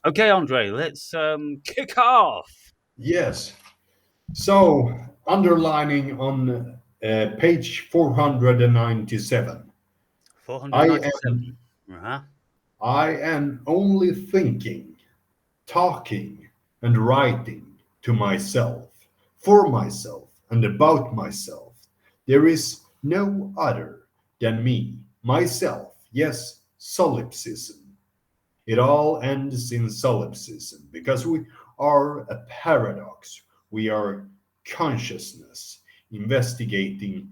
Okay, Andree, let's kick off. Yes. So, underlining on page 497, I am 497. Uh-huh. I am only thinking, talking, and writing to myself, for myself, and about myself. There is no other than me, myself. Yes, solipsism. It all ends in solipsism because we are a paradox. We are consciousness, investigating,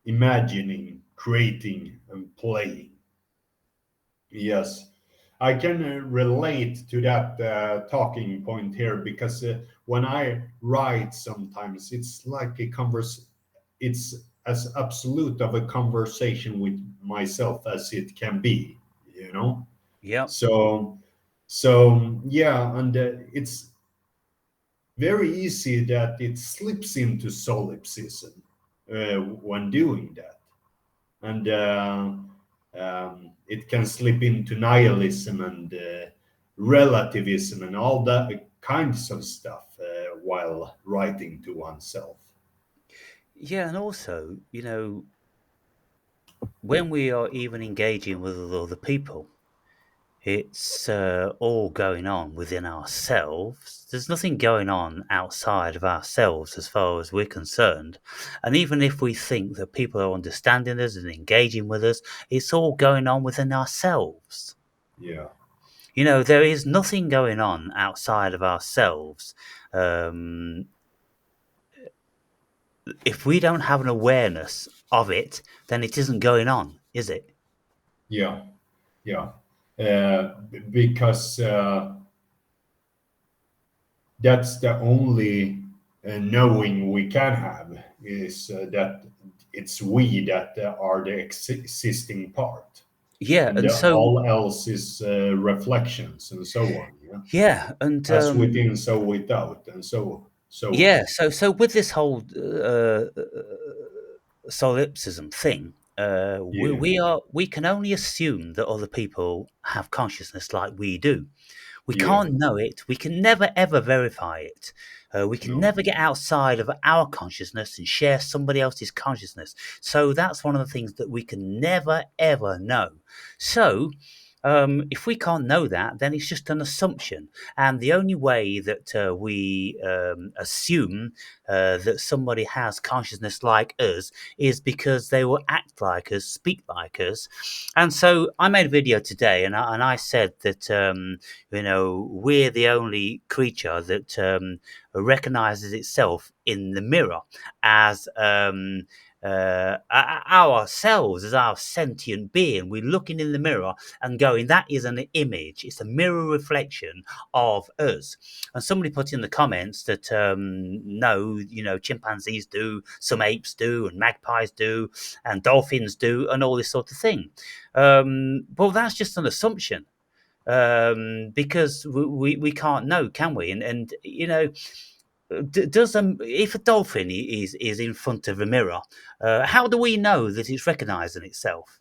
imagining, creating, and playing. Yes, I can relate to that talking point here because when I write, sometimes it's like a it's as absolute of a conversation with myself as it can be, you know. Yep. So, so yeah, and it's very easy that it slips into solipsism when doing that, and it can slip into nihilism and relativism and all that kinds of stuff while writing to oneself. Yeah, and also, when we are even engaging with other people, it's all going on within ourselves. There's nothing going on outside of ourselves as far as we're concerned. And even if we think that people are understanding us and engaging with us, it's all going on within ourselves. Yeah, There is nothing going on outside of ourselves. Um, if we don't have an awareness of it, then it isn't going on, is it? yeah, yeah. Because that's the only knowing we can have is that it's we that are the existing part, Yeah, and and so all else is reflections and so on. Yeah, yeah, and as within, so without, and so on. yeah, so with this whole solipsism thing, Yeah, we can only assume that other people have consciousness like we do. We yeah, can't know it. We can never ever verify it. We can no, never get outside of our consciousness and share somebody else's consciousness. So that's one of the things that we can never ever know. So if we can't know that, then it's just an assumption. And the only way that we assume that somebody has consciousness like us is because they will act like us, speak like us. And so I made a video today, and I said that we're the only creature that recognizes itself in the mirror as ourselves, as our sentient being. We're looking in the mirror and going, that is an image. It's a mirror reflection of us. And somebody put in the comments that no, chimpanzees do, some apes do, and magpies do, and dolphins do, and all this sort of thing. Well, that's just an assumption because we can't know, can we? And does if a dolphin is in front of a mirror, how do we know that it's recognizing itself?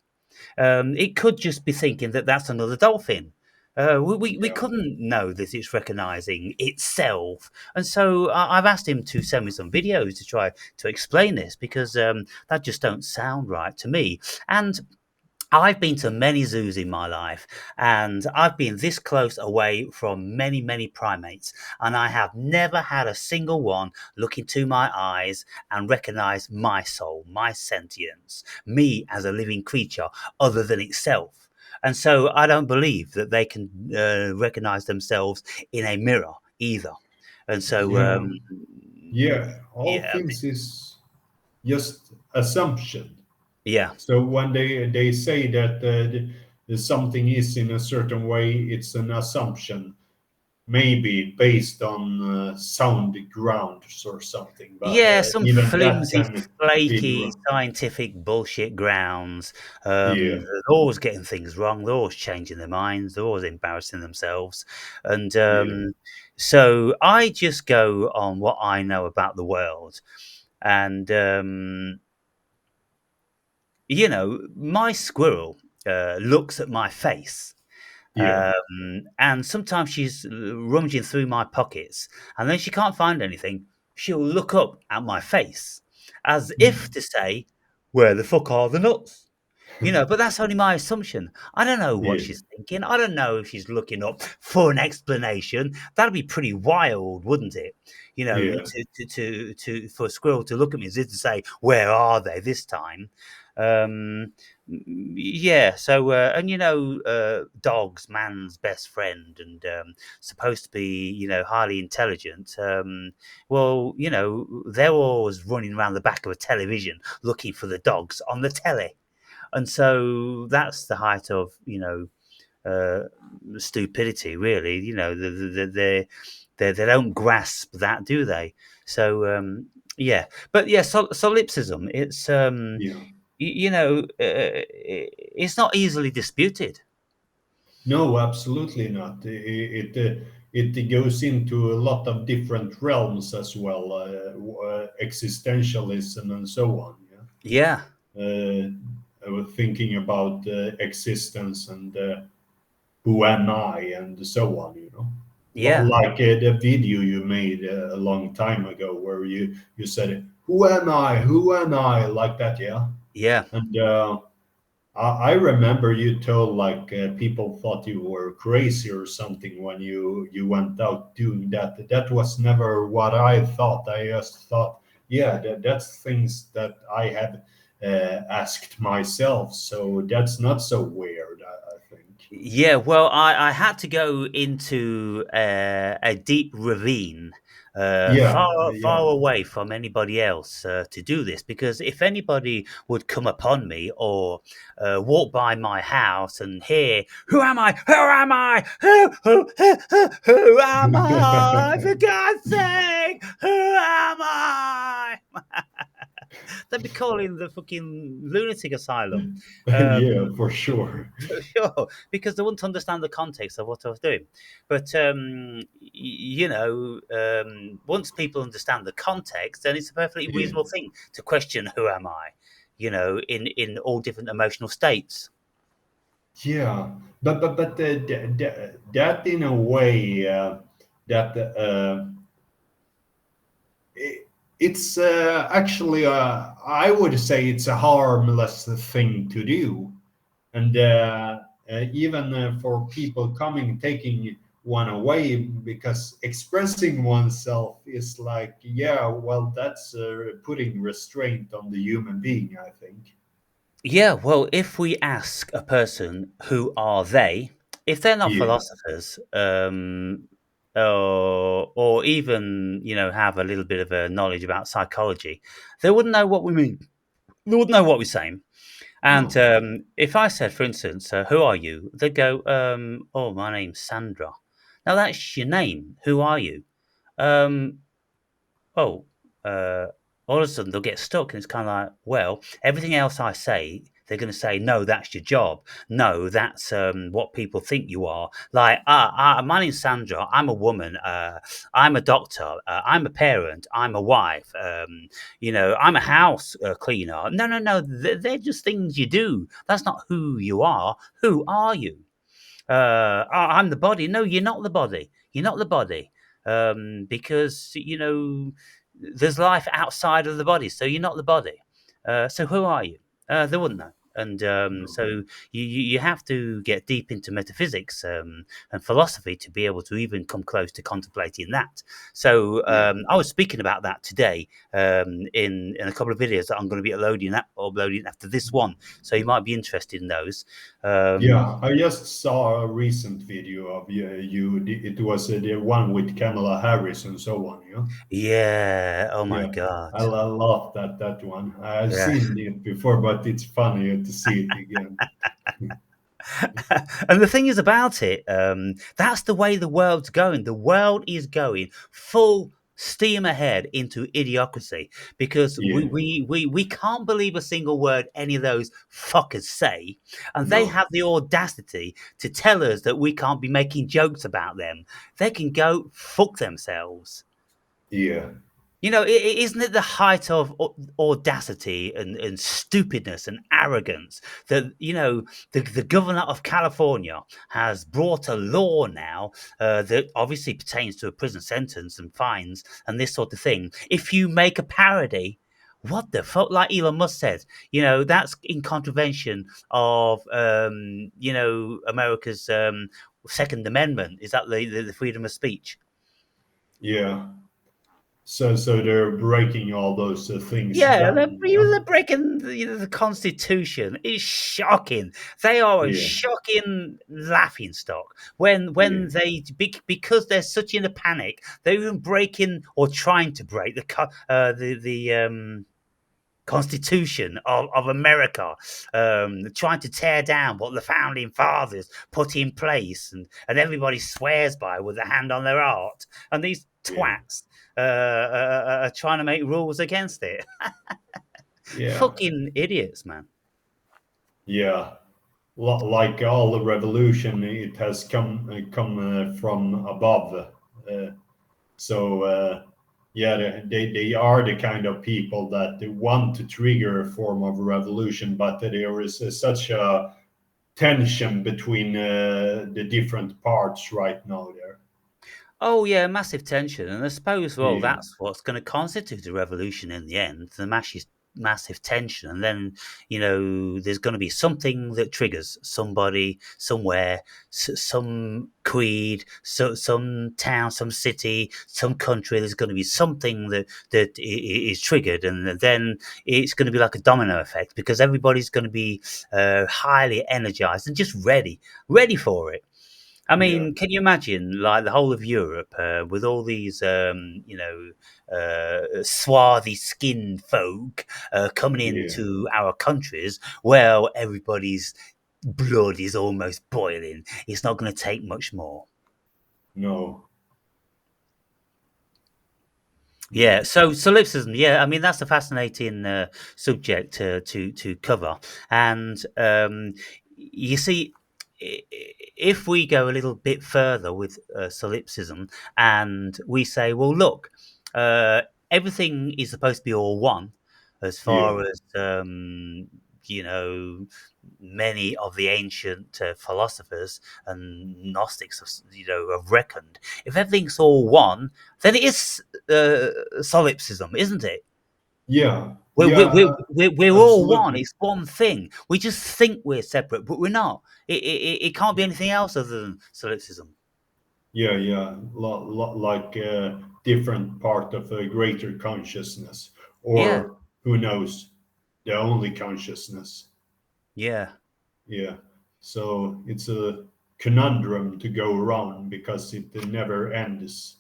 It could just be thinking that that's another dolphin. We yeah, couldn't know that it's recognizing itself. And so I've asked him to send me some videos to try to explain this because that just don't sound right to me. And I've been to many zoos in my life, and I've been this close away from many, many primates, and I have never had a single one look into my eyes and recognize my soul, my sentience, me as a living creature other than itself. And so I don't believe that they can recognize themselves in a mirror either. And so, yeah, yeah. All yeah, things is just assumption. yeah. So when they say that something is in a certain way, it's an assumption, maybe based on sound grounds or something. But Yeah, some even that flimsy, can be flaky wrong. scientific bullshit grounds. Yeah, They're always getting things wrong. They're always changing their minds. They're always embarrassing themselves. And yeah, so I just go on what I know about the world. And, my squirrel looks at my face Yeah. And sometimes she's rummaging through my pockets, and then she can't find anything. She'll look up at my face as if to say, "Where the fuck are the nuts?" But that's only my assumption. I don't know what Yeah. she's thinking. I don't know if she's looking up for an explanation. That'd be pretty wild, wouldn't it? Yeah. For a squirrel to look at me as if to say, "Where are they this time?" Um, yeah. So, and dogs, man's best friend, and supposed to be, highly intelligent. Well, they're always running around the back of a television looking for the dogs on the telly. And so that's the height of uh, stupidity, really. They don't grasp that, do they? So yeah, but yeah, solipsism. It's Yeah. it's not easily disputed. No, absolutely not. It goes into a lot of different realms as well, existentialism and so on. Yeah, Yeah, I was thinking about existence and who am I and so on. yeah, Like the video you made a long time ago, where you said, "Who am I? Who am I?" like that, yeah. yeah. And I remember you told like people thought you were crazy or something when you went out doing that. That was never what I thought. I just thought, yeah, that's things that I had asked myself. So that's not so weird, I think. Yeah, well, I had to go into a deep ravine, Yeah, far yeah. away from anybody else to do this. Because if anybody would come upon me or walk by my house and hear, "Who am I? Who am I? Who am I? For God's sake, who am I?" They'd be calling the fucking lunatic asylum. Yeah, Um, for sure. Sure, because they wouldn't understand the context of what I was doing. But once people understand the context, then it's a perfectly Yeah. reasonable thing to question who am I, in all different emotional states. Yeah, but that in a way that it, it's actually I would say it's a harmless thing to do, and even for people coming taking one away, because expressing oneself is like, yeah, well, that's putting restraint on the human being, I think. Yeah, well, if we ask a person who are they, if they're not Yeah, philosophers, or even have a little bit of a knowledge about psychology, they wouldn't know what we mean. They wouldn't know what we're saying. And no. if I said, for instance, "Who are you?" they'd go, "Oh, my name's Sandra." Now that's your name. Who are you? Um, oh, uh, all of a sudden they'll get stuck, and it's kind of like, well, everything else I say, they're going to say, "No, that's your job. No, that's what people think you are." Like, my name's Sandra. I'm a woman. I'm a doctor. I'm a parent. I'm a wife. I'm a house cleaner. No, no, no. They're just things you do. That's not who you are. Who are you? I'm the body. No, you're not the body. You're not the body. Because there's life outside of the body, so you're not the body. So who are you? They wouldn't know. And No. so you have to get deep into metaphysics and philosophy to be able to even come close to contemplating that. So Yeah. I was speaking about that today in a couple of videos that I'm going to be uploading after this one. So you might be interested in those. Um, Yeah, I just saw a recent video of It was the one with Kamala Harris and so on. Yeah, Yeah. Oh my yeah. God. I love that one. I've Yeah. seen it before, but it's funny to see it again. And the thing is about it, that's the way the world's going. The world is going full steam ahead into idiocracy because we, Yeah, we, we, we can't believe a single word any of those fuckers say. And they no, have the audacity to tell us that we can't be making jokes about them. They can go fuck themselves. yeah. Isn't it the height of audacity and stupidness and arrogance that, the governor of California has brought a law now that obviously pertains to a prison sentence and fines and this sort of thing. If you make a parody, what the fuck? Like Elon Musk said, that's in contravention of, America's Second Amendment. Is that the freedom of speech? Yeah. So they're breaking all those things Yeah, down. Yeah. they're breaking the Constitution. It's shocking. They are a Yeah. shocking laughing stock Yeah. when because they're such in a panic. They're even breaking or trying to break the Constitution of America, trying to tear down what the founding fathers put in place, and everybody swears by with a hand on their heart. And these Yeah. twats are trying to make rules against it. Yeah. Fucking idiots, man. Yeah. Like all the revolution, it has come from above. Uh, so yeah, they are the kind of people that they want to trigger a form of revolution, but there is such a tension between the different parts right now there. Oh yeah, massive tension, and I suppose Yeah. that's what's going to constitute a revolution in the end. The massive tension, and then there's going to be something that triggers somebody somewhere, some creed, some town, some city, some country. There's going to be something that is triggered, and then it's going to be like a domino effect because everybody's going to be highly energized and just ready for it. I Yeah. mean, can you imagine like the whole of Europe with all these, swarthy skinned folk coming Yeah. into our countries? Well, everybody's blood is almost boiling. It's not going to take much more. No. Yeah, No. so solipsism, yeah, I mean that's a fascinating subject to cover, and you see, if we go a little bit further with solipsism, and we say, well, look, uh, everything is supposed to be all one, as Yeah. far as you know, many of the ancient philosophers and Gnostics, have reckoned. If everything's all one, then it is solipsism, isn't it? Yeah. We're, Yeah. we're, we're, we're all one. Absolutely. It's one thing. We just think we're separate, but we're not. It can't be anything else other than solipsism. Yeah. Yeah. Like different part of a greater consciousness, Yeah, or who knows, the only consciousness. yeah. Yeah. So it's a conundrum to go around because it never ends.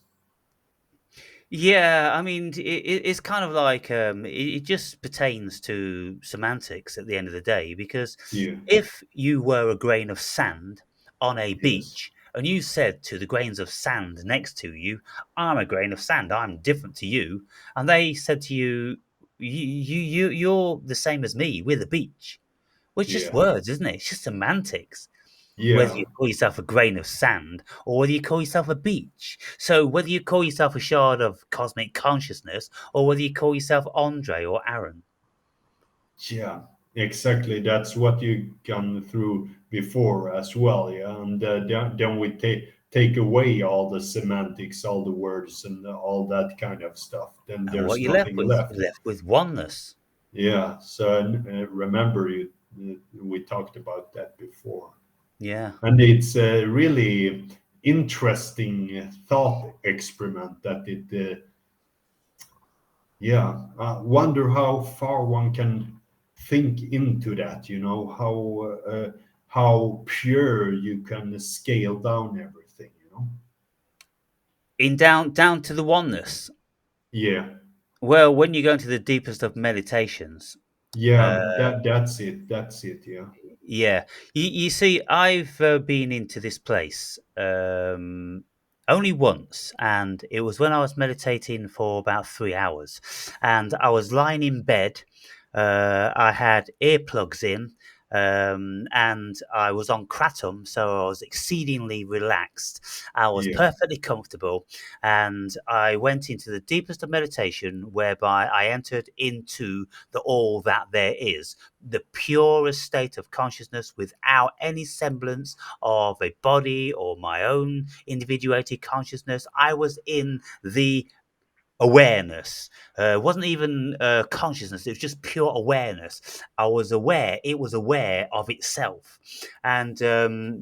Yeah, I mean, it's kind of like it just pertains to semantics at the end of the day. Because Yeah. if you were a grain of sand on a Yes. beach and you said to the grains of sand next to you, "I'm a grain of sand. I'm different to you," and they said to you, "You're the same as me. We're the beach." Well, it's just Yeah. words, isn't it? It's just semantics, whether Yeah. you call yourself a grain of sand or whether you call yourself a beach. So whether you call yourself a shard of cosmic consciousness or whether you call yourself Andre or Aaron. Yeah. Exactly. That's what you gone through before as well. Yeah. And then we take away all the semantics, all the words, and all that kind of stuff. Then And what there's you're left nothing with, left. you're left with oneness. Yeah. So remember, we talked about that before. Yeah. And it's a really interesting thought experiment that it yeah, wonder how far one can think into that, how pure you can scale down everything. In down to the oneness. Yeah. Well, when you go into the deepest of meditations, uh, Yeah, that's it, yeah. yeah, you see, I've been into this place only once, and it was when I was meditating for about 3 hours, and I was lying in bed. I had earplugs in, and I was on kratom, so I was exceedingly relaxed. I was Yeah. perfectly comfortable, and I went into the deepest of meditation, whereby I entered into the all that there is, the purest state of consciousness without any semblance of a body or my own individuated consciousness. I was in the awareness. It wasn't even consciousness, it was just pure awareness. I was aware, it was aware of itself. And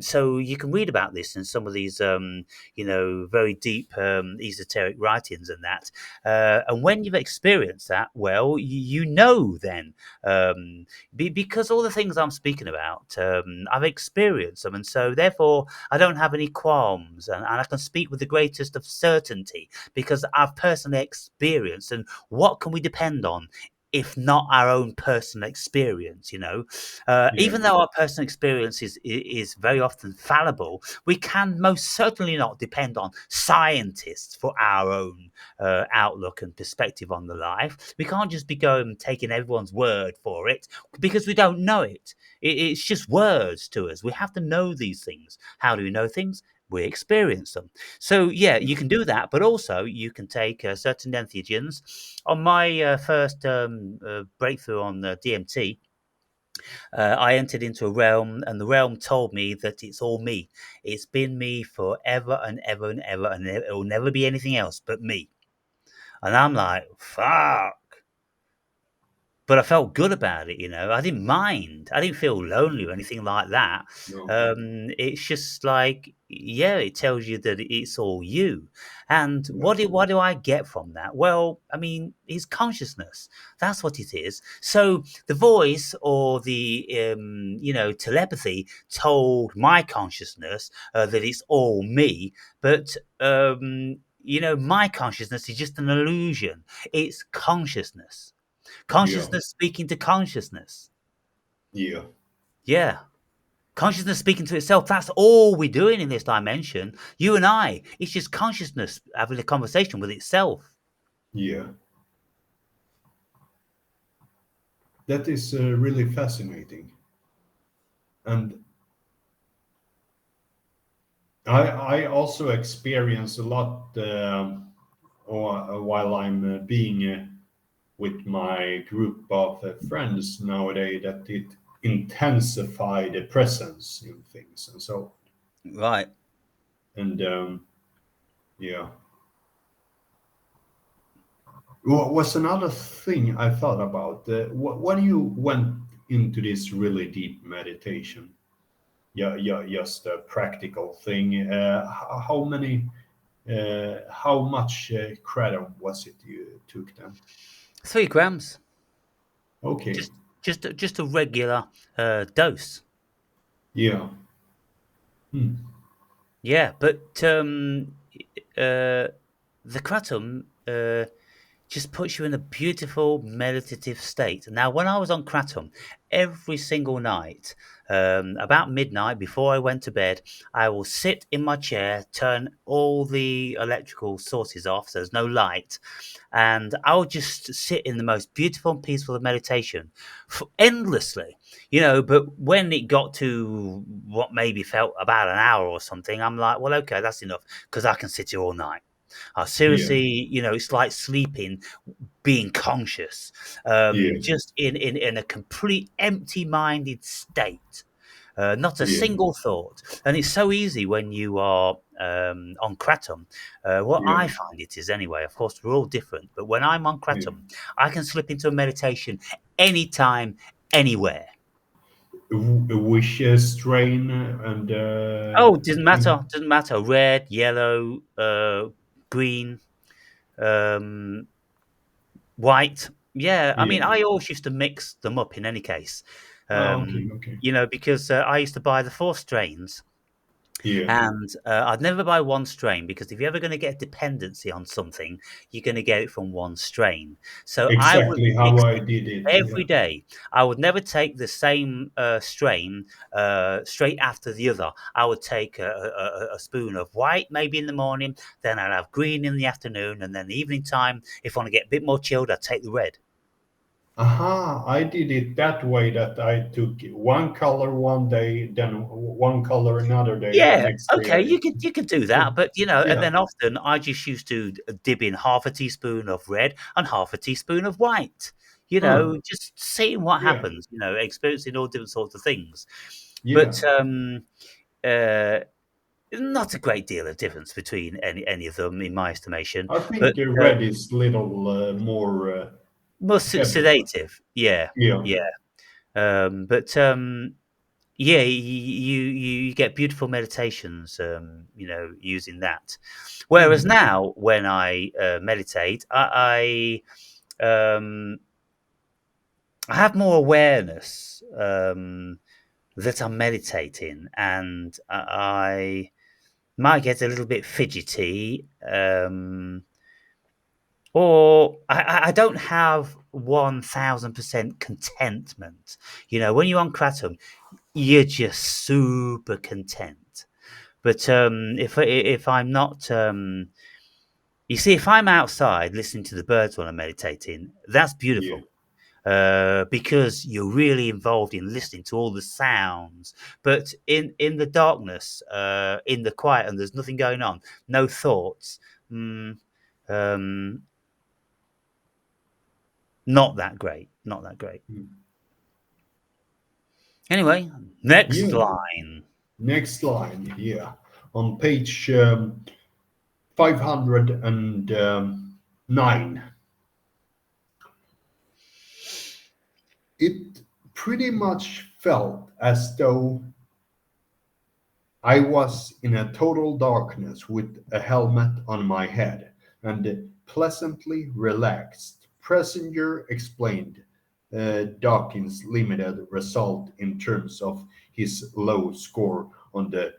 so you can read about this in some of these, very deep esoteric writings and that. And when you've experienced that, well, you know then, because all the things I'm speaking about, I've experienced them. And so therefore, I don't have any qualms, and I can speak with the greatest of certainty because I've personally experienced. And what can we depend on if not our own personal experience? Yeah. Even though our personal experience is very often fallible, we can most certainly not depend on scientists for our own outlook and perspective on the life. We can't just be going taking everyone's word for it because we don't know it. It's just words to us. We have to know these things. How do we know things? We experience them. So yeah, you can do that, but also you can take certain entheogens. On my first breakthrough on DMT, I entered into a realm, and the realm told me that it's all me. It's been me forever and ever and ever, and it will never be anything else but me. And I'm like, fuck. But I felt good about it. I didn't mind. I didn't feel lonely or anything like that. No. It's just like, yeah, it tells you that it's all you. And Yeah. what do I get from that? Well, I mean, it's consciousness. That's what it is. So the voice or the telepathy told my consciousness that it's all me, but my consciousness is just an illusion. It's consciousness. Yeah. Consciousness speaking to consciousness. Yeah. Yeah. Consciousness speaking to itself. That's all we're doing in this dimension. You and I. It's just consciousness having a conversation with itself. Yeah. That is really fascinating. And I also experience a lot while I'm being with my group of friends nowadays that it intensify the presence in things and so. Right. And yeah, what was another thing I thought about when you went into this really deep meditation? Yeah, yeah, just a practical thing. How much kratom was it you took then? 3 grams. Okay. Just a regular dose. Yeah. Hmm. Yeah, but uh, the kratom just puts you in a beautiful meditative state. Now, when I was on kratom, every single night, about midnight before I went to bed, I will sit in my chair, turn all the electrical sources off, so there's no light, and I'll just sit in the most beautiful and peaceful of meditation endlessly. But when it got to what maybe felt about an hour or something, I'm like, well, okay, that's enough because I can sit here all night. Yeah. Seriously, it's like sleeping, being conscious, Yeah. just in a complete empty-minded state. Not a Yeah. single thought. And it's so easy when you are on kratom. What Yeah. I find it is, anyway, of course, we're all different, but when I'm on Yeah. kratom, I can slip into a meditation anytime, anywhere. Which strain and Oh, doesn't thing? matter. Doesn't matter. Red, yellow, green, um, white. Yeah, I mean, Yeah. I always used to mix them up in any case. Oh, okay. Okay. Because I used to buy the 4 strains. Yeah. And I'd never buy one strain because if you're ever going to get dependency on something, you're going to get it from one strain. So I would Exactly how mix I did it. every Yeah. day. I would never take the same strain straight after the other. I would take a spoon of white maybe in the morning, then I'd have green in the afternoon, and then the evening time, if I want to get a bit more chilled, I'd take the red. Aha, I did it that way that I took one color one day, then one color another day, and Yeah, next day okay, I. you could do that, but, and Yeah. then often I just used to dip in half a teaspoon of red and half a teaspoon of white, Huh. just seeing what Yeah. happens, experiencing all different sorts of things. But, Yeah. uh, not a great deal of difference between any of them in my estimation, I but, think red is little more more heavy. sedative. Yeah, Yeah. yeah, but, yeah, you get beautiful meditations, using that. Whereas Hmm. now, when I meditate, I have more awareness that I'm meditating, and I might get a little bit fidgety, or I don't have 1000% contentment. When you're on kratom, you're just super content. But if I'm not, you see, if I'm outside listening to the birds while I'm meditating, that's Yeah. beautiful. Because you're really involved in listening to all the sounds. But in the darkness, in the quiet, and there's nothing going on, no thoughts. Mm, um, Not that great. Not that great. Mm. Anyway, next Yeah. line. Next line. Yeah. On page 509. It pretty much felt as though I was in a total darkness with a helmet on my head and pleasantly relaxed. Passenger explained Dawkins' limited result in terms of his low score on the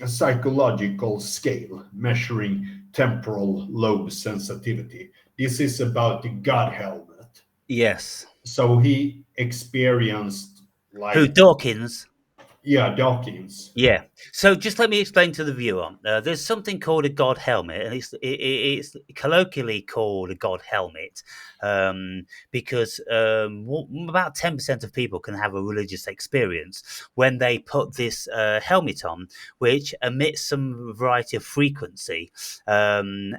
psychological scale measuring temporal lobe sensitivity. This is about the God helmet. Yes. So he experienced Who, like, Dawkins? yeah, Dawkins. Yeah. So just let me explain to the viewer. There's something called a God helmet, and it's colloquially called a God helmet, because about 10% of people can have a religious experience when they put this helmet on, which emits some variety of frequency, and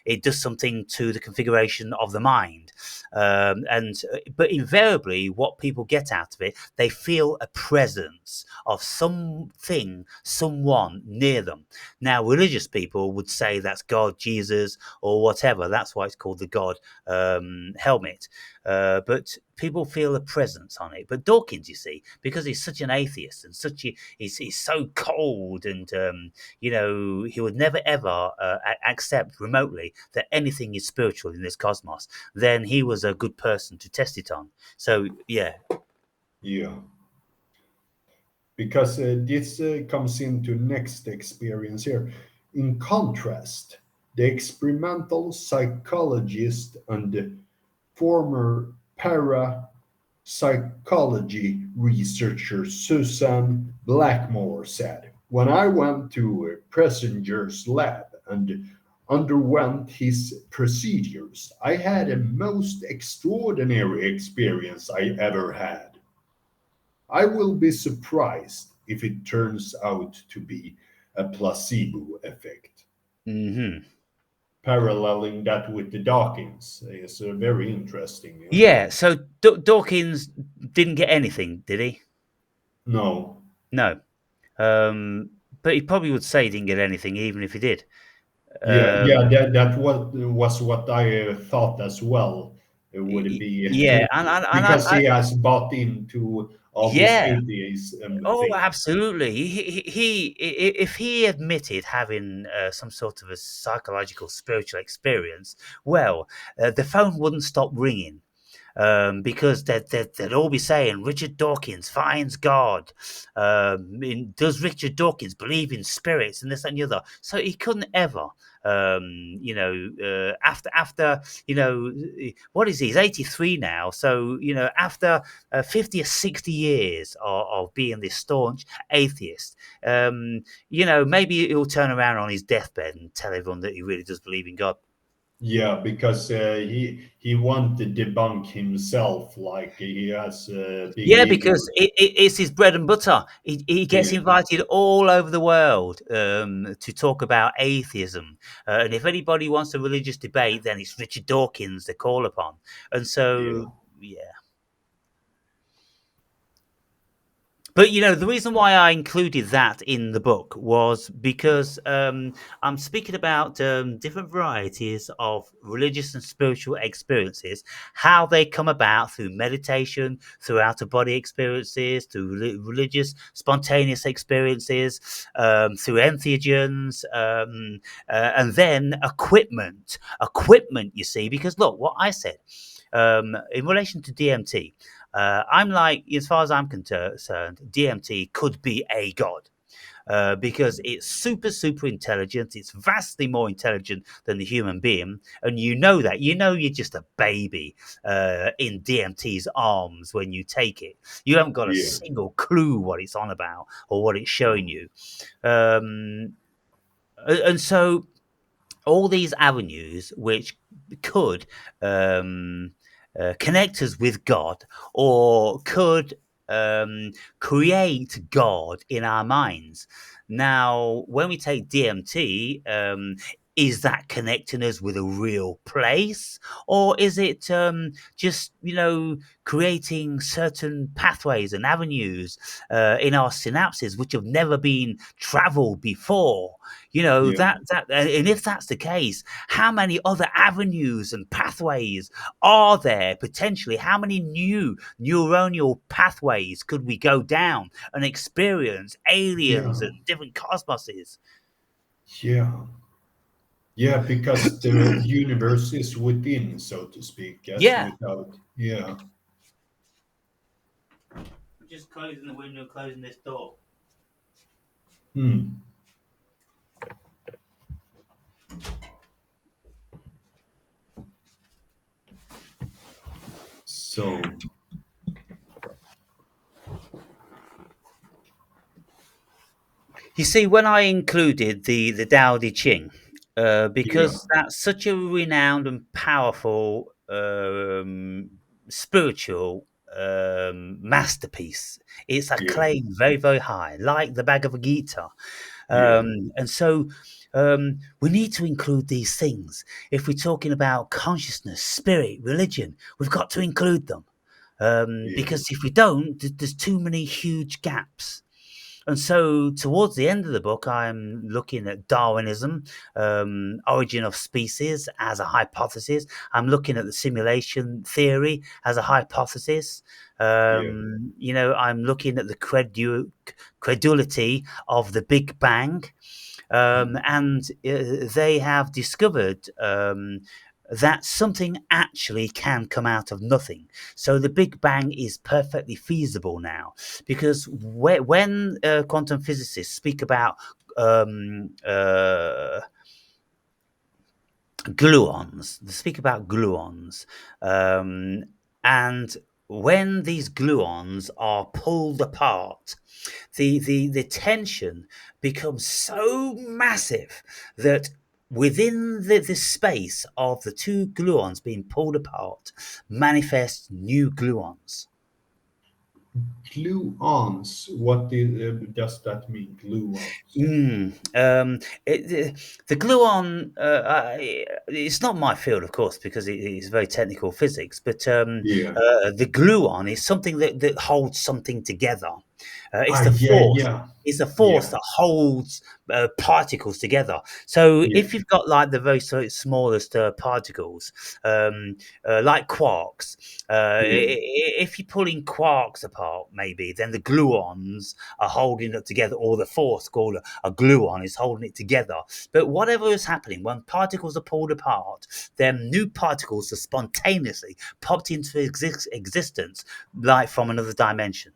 it does something to the configuration of the mind. But invariably, what people get out of it, they feel a presence of something, someone near them. Now, religious people would say that's God, Jesus, or whatever. That's why it's called the God helmet. But people feel a presence on it. But Dawkins, you see, because he's such an atheist and he's so cold, and he would never ever accept remotely that anything is spiritual in this cosmos. Then he was a good person to test it on. So yeah. Yeah, because this comes into next experience here. In contrast, the experimental psychologist and the former parapsychology researcher Susan Blackmore said, when I went to Pressinger's lab and underwent his procedures, I had a most extraordinary experience I ever had. I will be surprised if it turns out to be a placebo effect. Hmm. Paralleling that with the Dawkins is very interesting. Yeah? Yeah. So Dawkins didn't get anything, did he? No. No. Um, but he probably would say he didn't get anything, even if he did. Yeah, yeah, Um, that was what I thought as well. It would be yeah, and because he has bought into all this yeah. atheism Oh, thing. absolutely. If he admitted having some sort of a psychological, spiritual experience, well, the phone wouldn't stop ringing. Because they'd all be saying Richard Dawkins finds God. Does Richard Dawkins believe in spirits and this that, and the other? So he couldn't ever, after what is he? He's 83 now. So after 50 or 60 years of being this staunch atheist, maybe he'll turn around on his deathbed and tell everyone that he really does believe in God. Yeah, because he want to debunk himself, like he has a big Yeah, because ego. it's his bread and butter. He gets Yeah, invited all over the world to talk about atheism. And if anybody wants a religious debate, then it's Richard Dawkins they call upon. And yeah, so, yeah. But the reason why I included that in the book was because I'm speaking about different varieties of religious and spiritual experiences, how they come about through meditation, through out of body experiences, through religious spontaneous experiences, through entheogens, and then equipment. Equipment, you see, because look, what I said in relation to DMT. I'm like, as far as I'm concerned, DMT could be a god. Because it's super, super intelligent. It's vastly more intelligent than the human being. And you know that. You know you're just a baby in DMT's arms when you take it. You haven't got a yeah, single clue what it's on about or what it's showing you. Um, and so all these avenues which could um, connect us with God or could um, create God in our minds. Now, when we take DMT, is that connecting us with a real place, or is it just creating certain pathways and avenues in our synapses which have never been traveled before? yeah, And if that's the case, how many other avenues and pathways are there potentially? How many new neuronal pathways could we go down and experience aliens yeah, and different cosmoses? yeah, yeah. Because the universe is within, so to speak, as Yeah. without. Yeah. Just closing the window, closing this door. Hmm. So You see, when I included the Tao Te Ching, yeah, because that's such a renowned and powerful spiritual masterpiece, it's yeah, acclaimed very, very high, like the Bhagavad Gita. yeah, And so we need to include these things. If we're talking about consciousness, spirit, religion, we've got to include them. yeah, Because if we don't, there's too many huge gaps. And so, towards the end of the book, I'm looking at Darwinism, origin of species as a hypothesis. I'm looking at the simulation theory as a hypothesis. yeah, I'm looking at the credulity of the Big Bang. And they have discovered that something actually can come out of nothing. So the Big Bang is perfectly feasible now, because when quantum physicists speak about um, uh, gluons, they speak about gluons, and when these gluons are pulled apart, the tension becomes so massive that within the space of the two gluons being pulled apart manifests new gluons. gluons. Does that mean? Gluons. Mm, um, the gluon, it's not my field, of course, because it is very technical physics, but Yeah. the gluon is something that holds something together. It's Ah, the yeah, force. yeah, It's the force yeah, that holds particles together. So yeah, if you've got like the very smallest particles, like quarks, yeah. if you're pulling quarks apart, maybe then the gluons are holding it together, or the force called a gluon is holding it together. But whatever is happening, when particles are pulled apart, then new particles are spontaneously popped into existence, like from another dimension.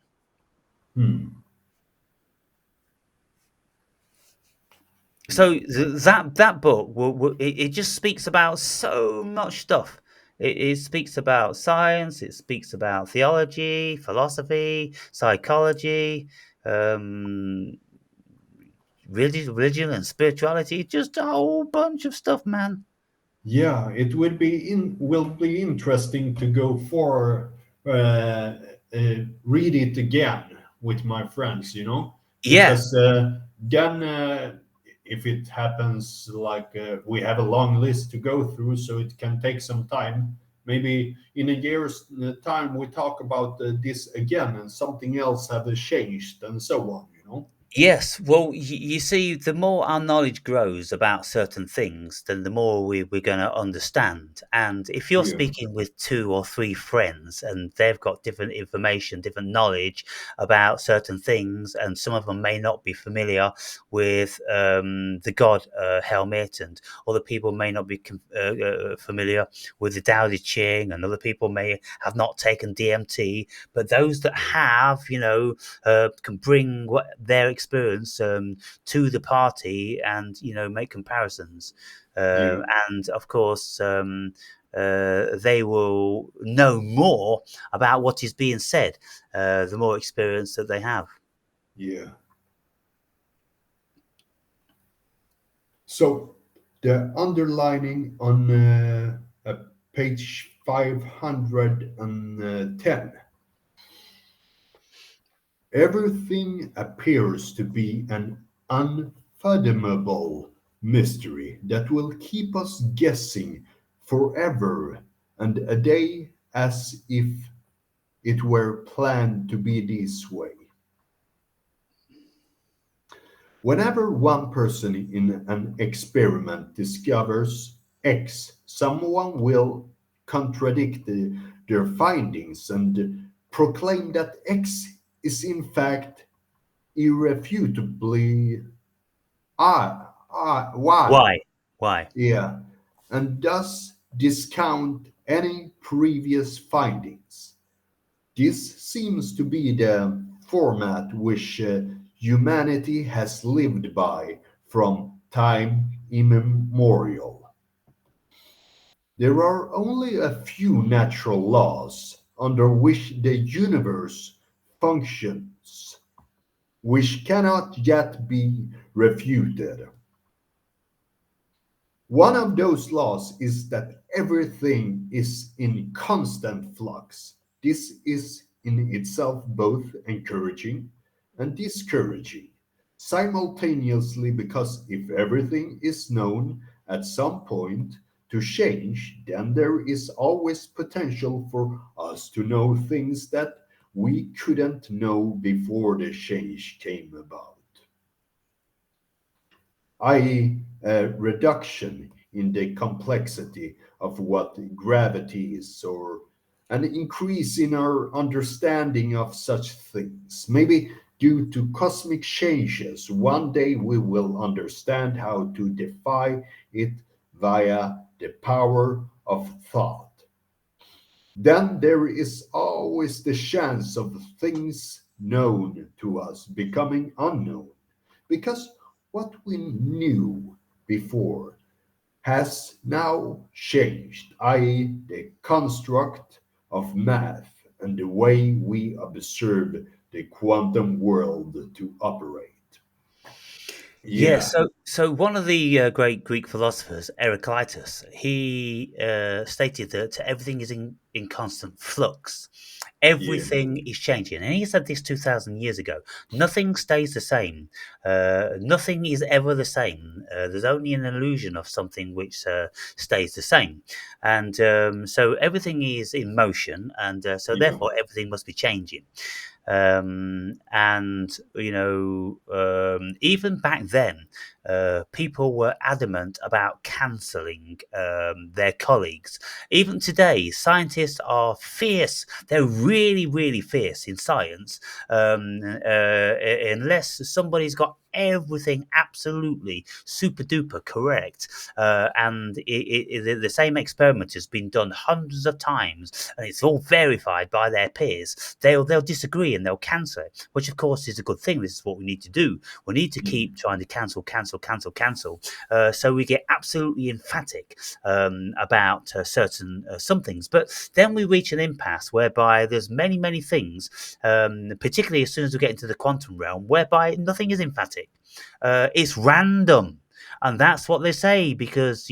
Hmm. So that book it just speaks about so much stuff. It speaks about science. It speaks about theology, philosophy, psychology, um, religion and spirituality. Just a whole bunch of stuff, man. Yeah, it would be will be interesting to go for read it again with my friends, Yeah. because then if it happens like we have a long list to go through, so it can take some time. Maybe in a year's time we talk about this again, and something else have changed, and so on. Yes, well, you see, the more our knowledge grows about certain things, then the more we're going to understand. And if you're Yeah, speaking with two or three friends and they've got different information, different knowledge about certain things, and some of them may not be familiar with the God helmet, and other people may not be familiar with the Tao Te Ching, and other people may have not taken DMT, but those that have, can bring their experience to the party and make comparisons. yeah, And of course, they will know more about what is being said, the more experience that they have. yeah. So the underlining on page 510, everything appears to be an unfathomable mystery that will keep us guessing forever and a day, as if it were planned to be this way. Whenever one person in an experiment discovers X, someone will contradict their findings and proclaim that X is in fact irrefutably Y. Why? Why? Yeah, and thus discount any previous findings. This seems to be the format which humanity has lived by from time immemorial. There are only a few natural laws under which the universe functions, which cannot yet be refuted. One of those laws is that everything is in constant flux. This is in itself both encouraging and discouraging, simultaneously, because if everything is known at some point to change, then there is always potential for us to know things that we couldn't know before the change came about, i.e., a reduction in the complexity of what gravity is, or an increase in our understanding of such things. Maybe due to cosmic changes, one day we will understand how to defy it via the power of thought. Then there is always the chance of things known to us becoming unknown, because what we knew before has now changed, i.e., the construct of math and the way we observe the quantum world to operate. Yeah, Yeah, so one of the great Greek philosophers, Heraclitus, he stated that everything is in constant flux. yeah, Everything is changing. And he said this 2,000 years ago. Nothing stays the same. Nothing is ever the same. There's only an illusion of something which stays the same. And so everything is in motion. And so yeah, therefore, everything must be changing. And even back then, people were adamant about cancelling their colleagues. Even today, scientists are fierce. They're really, really fierce in science. Unless somebody's got everything absolutely super duper correct, and the same experiment has been done hundreds of times, and it's all verified by their peers. They'll disagree and they'll cancel it, which of course is a good thing. This is what we need to do. We need to keep mm, trying to cancel, so we get absolutely emphatic about certain some things. But then we reach an impasse whereby there's many things, particularly as soon as we get into the quantum realm, whereby nothing is emphatic. It's random. And that's what they say because,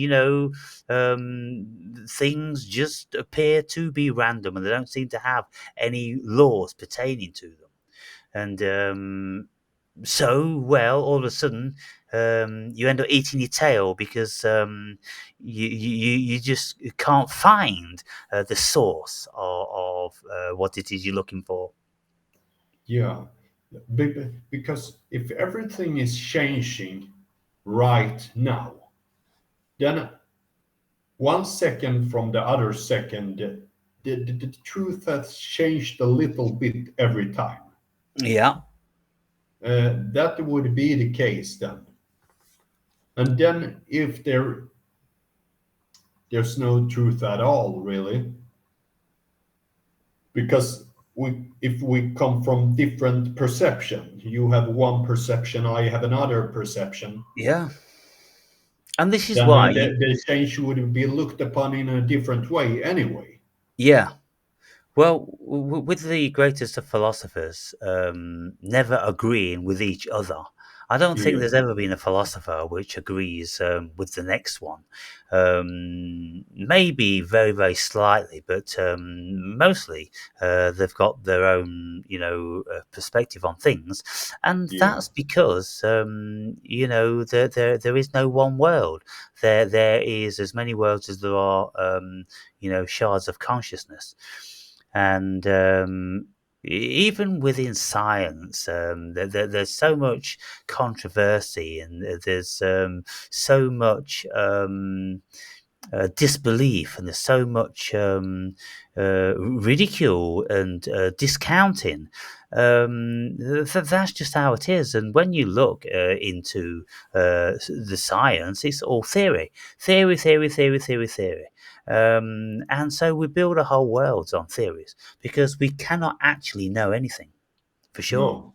things just appear to be random and they don't seem to have any laws pertaining to them. And so, well, all of a sudden, you end up eating your tail because you just can't find the source of what it is you're looking for. Yeah. Because if everything is changing right now, then 1 second from the other second, the truth has changed a little bit every time. Yeah, That would be the case then. And then if there's no truth at all, really, because if we come from different perception, you have one perception, I have another perception, yeah. And this is then why, the change would be looked upon in a different way anyway. yeah. Well, with the greatest of philosophers never agreeing with each other, I don't think Yeah, there's ever been a philosopher which agrees with the next one. Maybe very, very slightly, but mostly they've got their own, perspective on things, and yeah, that's because, there is no one world. There is as many worlds as there are, shards of consciousness. And even within science, there's so much controversy, and there's so much disbelief, and there's so much ridicule and discounting. That's just how it is. And when you look into the science, it's all theory, theory, theory, theory, theory, theory. And so we build our whole worlds on theories because we cannot actually know anything for sure. no,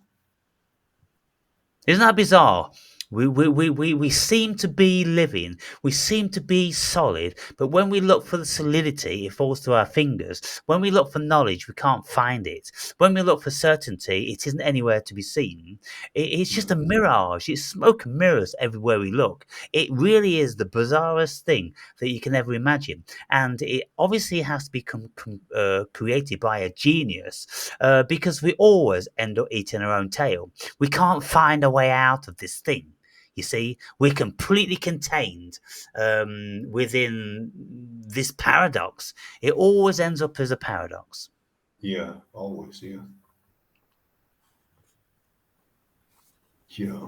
Isn't that bizarre? We seem to be living, we seem to be solid, but when we look for the solidity, it falls through our fingers. When we look for knowledge, we can't find it. When we look for certainty, it isn't anywhere to be seen. It's just no, a mirage. It's smoke and mirrors everywhere we look. It really is the bizarrest thing that you can ever imagine. And it obviously has to be created by a genius because we always end up eating our own tail. We can't find a way out of this thing. You see, we're completely contained within this paradox. It always ends up as a paradox. yeah, always, yeah, yeah.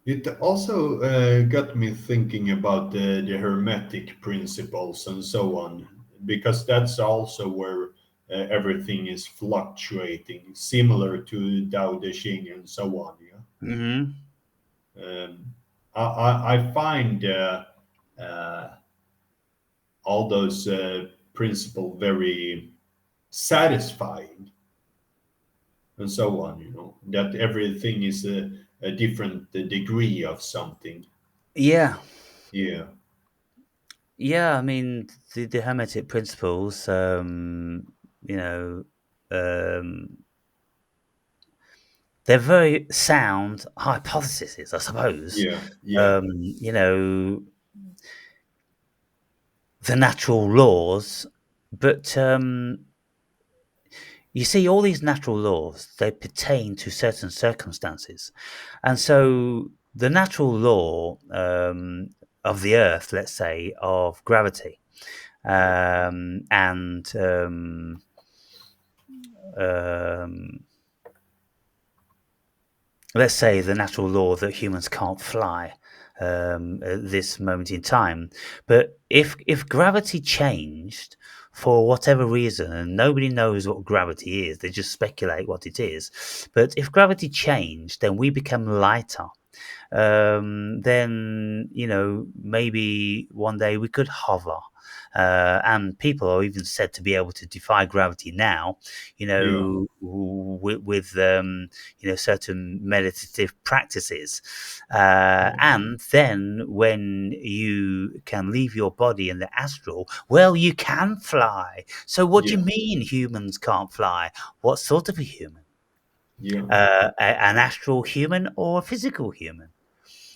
It also got me thinking about the Hermetic principles and so on, because that's also where everything is fluctuating, similar to Tao Te Ching and so on. Yeah. Hmm. I find uh, all those principles very satisfying and so on. That everything is a different degree of something. Yeah, Yeah, yeah. I mean, the Hermetic principles. You know, um, they're very sound hypotheses, I suppose. yeah, yeah, You know, the natural laws, but you see, all these natural laws, they pertain to certain circumstances. And so the natural law of the earth, let's say, of gravity, yeah, and um, let's say the natural law that humans can't fly at this moment in time. But if gravity changed for whatever reason, and nobody knows what gravity is, they just speculate what it is. But if gravity changed, then we become lighter. Then maybe one day we could hover. And people are even said to be able to defy gravity now, yeah, with certain meditative practices. yeah, And then when you can leave your body in the astral, well, you can fly. So what do you yeah, mean humans can't fly? What sort of a human? yeah, An astral human or a physical human?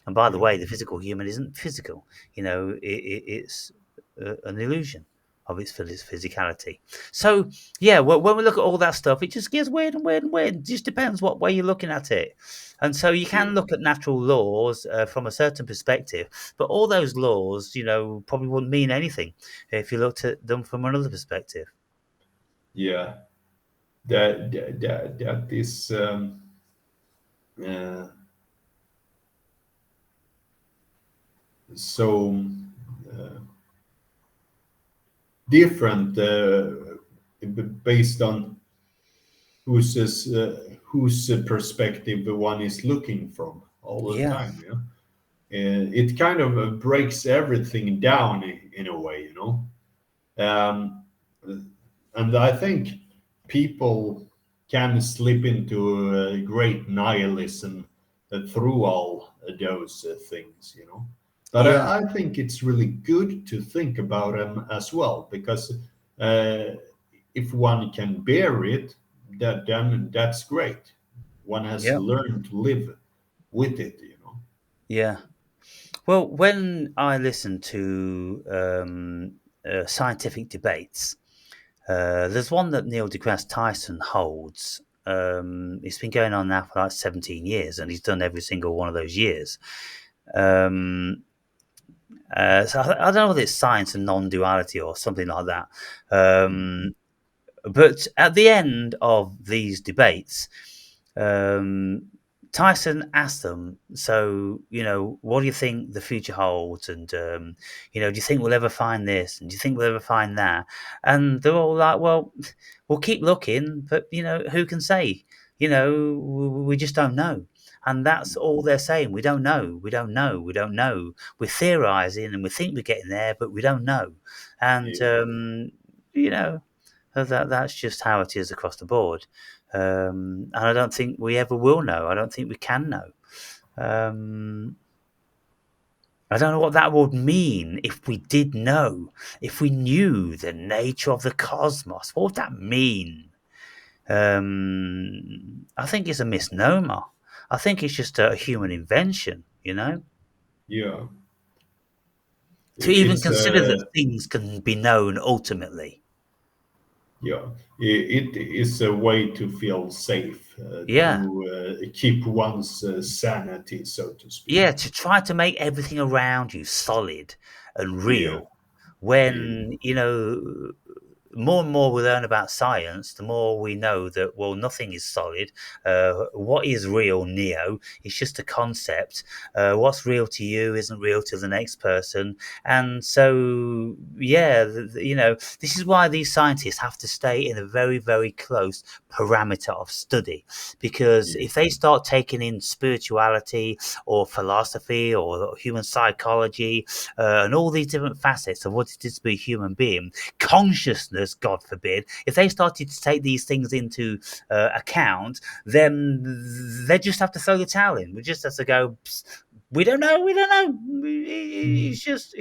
And by the Yeah. way, the physical human isn't physical. It's an illusion of its physicality. So yeah, when we look at all that stuff, it just gets weird and weird and weird. It just depends what way you're looking at it. And so you can Yeah. look at natural laws from a certain perspective, but all those laws, probably wouldn't mean anything if you looked at them from another perspective. Yeah. That is uh, so uh, different based on whose perspective the one is looking from all the Yeah, time. Yeah, it kind of breaks everything down in a way, Um, and I think people can slip into great nihilism through all those things. But yeah, I think it's really good to think about them as well, because uh, if one can bear it, then that's great. One has yeah, learned to live with it. yeah. Well, when I listen to scientific debates, there's one that Neil deGrasse Tyson holds. It's been going on now for like 17 years, and he's done every single one of those years. Um, so I don't know whether it's science and non-duality or something like that. Um, but at the end of these debates, um, Tyson asked them, "So, what do you think the future holds? And do you think we'll ever find this? And do you think we'll ever find that?" And they're all like, "Well, we'll keep looking, but who can say? We just don't know." And that's all they're saying. We don't know. We don't know. We don't know. We're theorizing, and we think we're getting there, but we don't know. And Yeah, you know, that's just how it is across the board. And I don't think we ever will know. I don't think we can know. Um, I don't know what that would mean if we did know, if we knew the nature of the cosmos. What would that mean? I think it's a misnomer. I think it's just a human invention. yeah. To even It's consider that things can be known ultimately. Yeah, it is a way to feel safe, Yeah. to keep one's sanity, so to speak. Yeah, to try to make everything around you solid and Yeah, real yeah, when, more and more we learn about science, the more we know that, well, nothing is solid. What is real, Neo? It's just a concept. What's real to you isn't real to the next person. And so, yeah, this is why these scientists have to stay in a very, very close parameter of study. Because yeah, if they start taking in spirituality or philosophy or human psychology and all these different facets of what it is to be a human being, consciousness, God forbid, if they started to take these things into account, then they just have to throw the towel in. We just have to go. We don't know. We don't know. It's just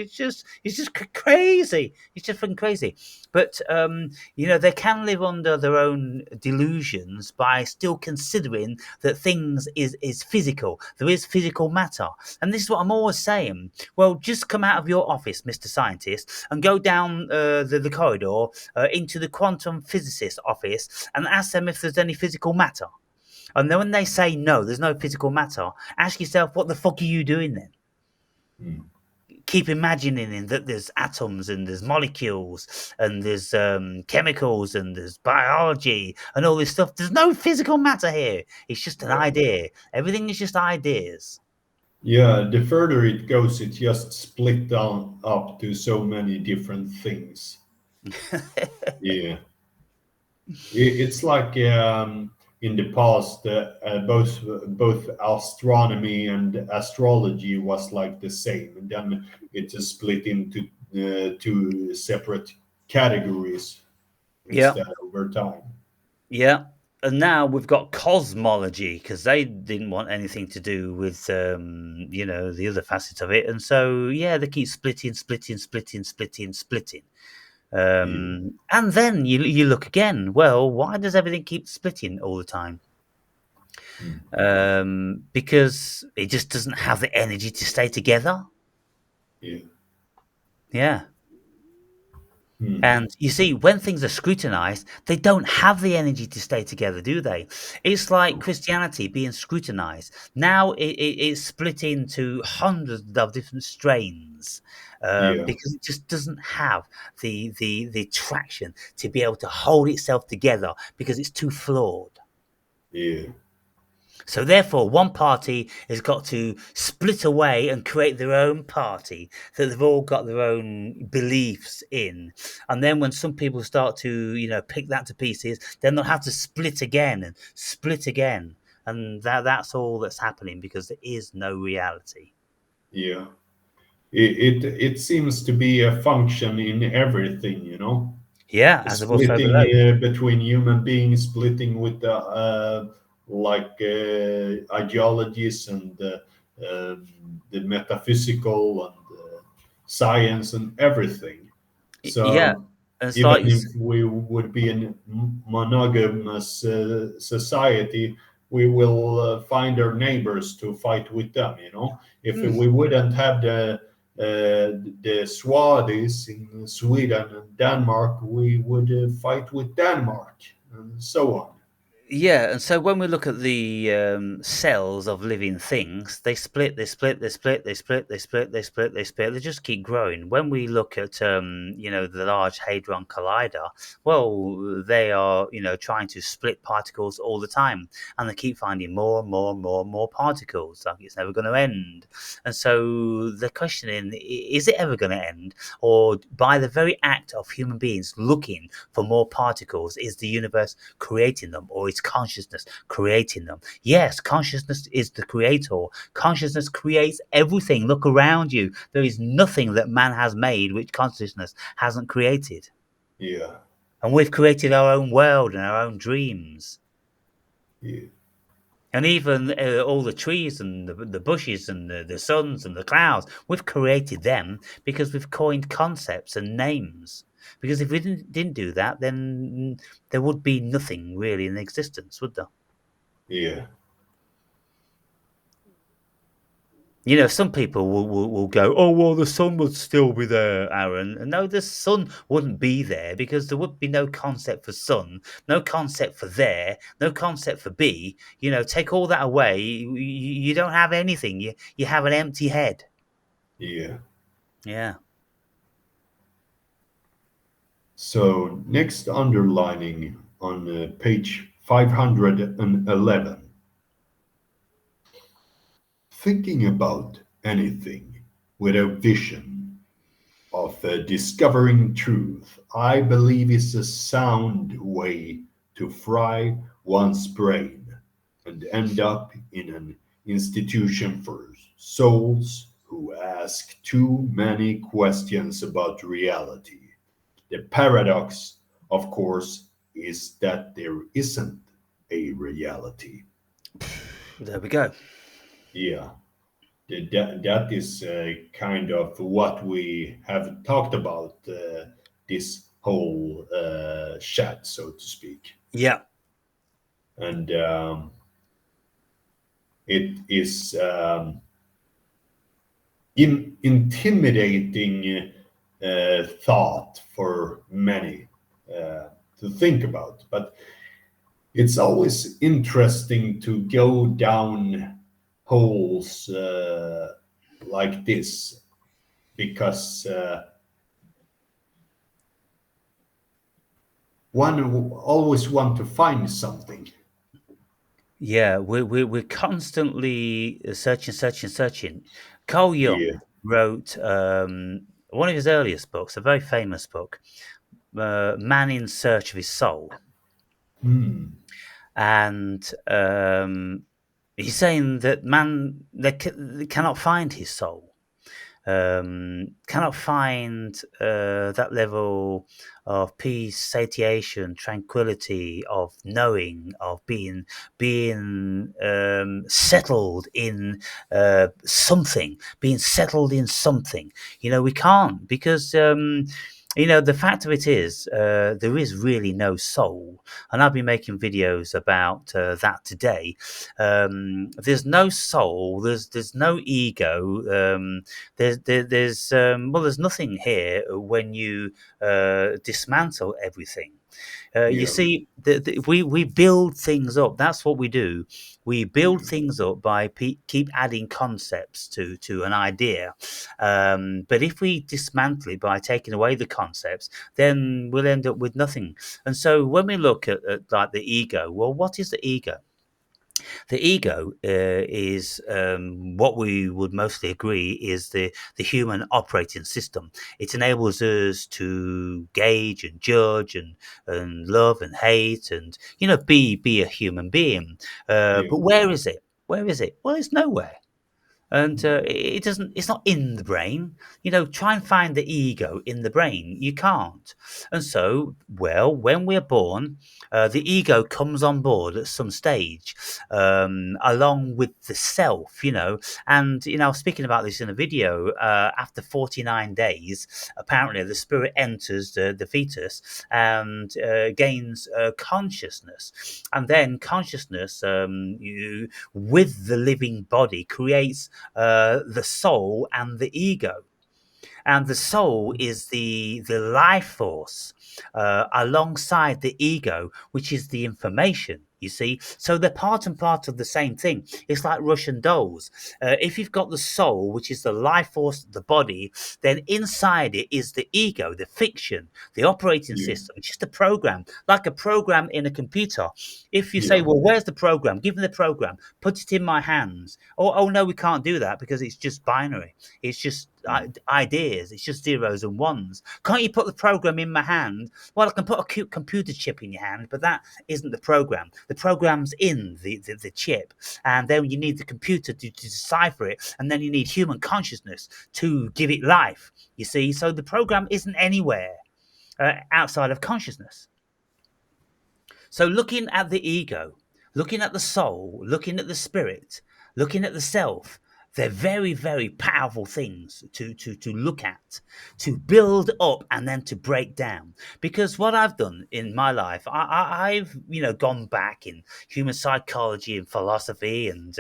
crazy. It's just fucking crazy. But they can live under their own delusions by still considering that things is physical. There is physical matter, and this is what I'm always saying. Well, just come out of your office, Mr. Scientist, and go down the corridor into the quantum physicist office and ask them if there's any physical matter. And then when they say no, there's no physical matter, ask yourself, what the fuck are you doing then? mm, Keep imagining that there's atoms and there's molecules and there's chemicals and there's biology and all this stuff. There's no physical matter here. It's just an yeah. idea. Everything is just ideas. Yeah, the further it goes, it just split down up to so many different things. Yeah, it's like in the past, both astronomy and astrology was like the same, and then it is split into two separate categories Yeah. instead over time. Yeah. And now we've got cosmology because they didn't want anything to do with, the other facets of it. And so, yeah, they keep splitting, splitting, splitting, splitting, splitting. Yeah. And then you look again. Well, why does everything keep splitting all the time? Mm. because it just doesn't have the energy to stay together. Yeah. Yeah. Mm. And you see, when things are scrutinized, they don't have the energy to stay together, do they? It's like Christianity being scrutinized. Now it's split into hundreds of different strains Yeah. because it just doesn't have the traction to be able to hold itself together because it's too flawed. Yeah. So therefore, one party has got to split away and create their own party that they've all got their own beliefs in. And then when some people start to, pick that to pieces, then they'll have to split again and split again. And that's all that's happening because there is no reality. Yeah. It seems to be a function in everything, you know. Yeah, as above, so Splitting below. between human beings, splitting with the ideologies and the metaphysical and science and everything. Yeah. So And it's even like, if we would be in monogamous society, we will find our neighbors to fight with them. You know, if hmm. we wouldn't have the Swadis in Sweden and Denmark, we would fight with Denmark and so on. Yeah, and so when we look at the cells of living things, they split, they split, they split, they split, they split, they split, they split. They just keep growing. When we look at the Large Hadron Collider, well, they are trying to split particles all the time, and they keep finding more and more and more and more particles. Like it's never going to end. And so the questioning is it ever going to end, or by the very act of human beings looking for more particles, is the universe creating them, or is consciousness creating them? Yes, consciousness is the creator. Consciousness creates everything. Look around you. There is nothing that man has made which consciousness hasn't created. Yeah, And we've created our own world and our own dreams. yeah, And even all the trees and the bushes and the suns and the clouds, we've created them because we've coined concepts and names. Because if we didn't do that, then there would be nothing really in existence, would there? yeah, Some people will go, oh, well, the sun would still be there, Aaron. And no, the sun wouldn't be there because there would be no concept for sun, no concept for there, no concept for be. Take all that away, you don't have anything. You have an empty head. yeah. Yeah. So next underlining on page 511. Thinking about anything with a vision of discovering truth, I believe is a sound way to fry one's brain and end up in an institution for souls who ask too many questions about reality. The paradox, of course, is that there isn't a reality. There we go. Yeah, that is kind of what we have talked about this whole chat, so to speak. Yeah. And it is intimidating thought for many to think about. But it's always interesting to go down holes like this because one always want to find something. Yeah. We're constantly searching, searching, searching. Carl Yeah. Jung wrote one of his earliest books, a very famous book, Man in Search of His Soul. Hmm. And he's saying that man they cannot find his soul, cannot find that level of peace, satiation, tranquility, of knowing, of being settled in something, being settled in something. We can't because The fact of it is, there is really no soul, and I've been making videos about that today. There's no soul. There's no ego. There's nothing here when you dismantle everything. You Yeah. see, we build things up. That's what we do. We build things up by keep adding concepts to an idea. But if we dismantle it by taking away the concepts, then we'll end up with nothing. And so when we look at like the ego, well, what is the ego? The ego is what we would mostly agree is the human operating system. It enables us to gauge and judge and love and hate and be a human being. Yeah. But where is it? Where is it? Well, it's nowhere. And it doesn't. It's not in the brain. Try and find the ego in the brain. You can't. And so, well, when we're born, the ego comes on board at some stage, along with the self. And I was speaking about this in a video. After 49 days, apparently the spirit enters the fetus and gains consciousness, and then consciousness, with the living body, creates the soul and the ego. And the soul is the life force alongside the ego, which is the information. You see, so they're part and part of the same thing. It's like Russian dolls. If you've got the soul, which is the life force of the body, then inside it is the ego, the fiction, the operating Yeah. system, just a program, like a program in a computer. If you say, Yeah. well, where's the program? Give me the program, put it in my hands. Oh no, we can't do that because it's just binary. It's just ideas. It's just zeros and ones. Can't you put the program in my hand? Well, I can put a cute computer chip in your hand, but that isn't the program. The program's in the chip, and then you need the computer to decipher it, and then you need human consciousness to give it life. You see, so the program isn't anywhere outside of consciousness. So looking at the ego, looking at the soul, looking at the spirit, looking at the self, they're very, very powerful things to look at, to build up and then to break down. Because what I've done in my life, I've gone back in human psychology and philosophy and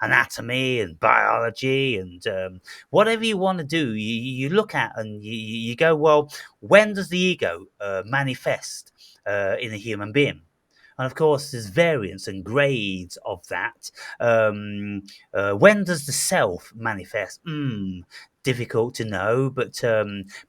anatomy and biology and whatever you want to do, you look at and you go, well, when does the ego manifest in a human being? And of course, there's variants and grades of that. When does the self manifest? Difficult to know, but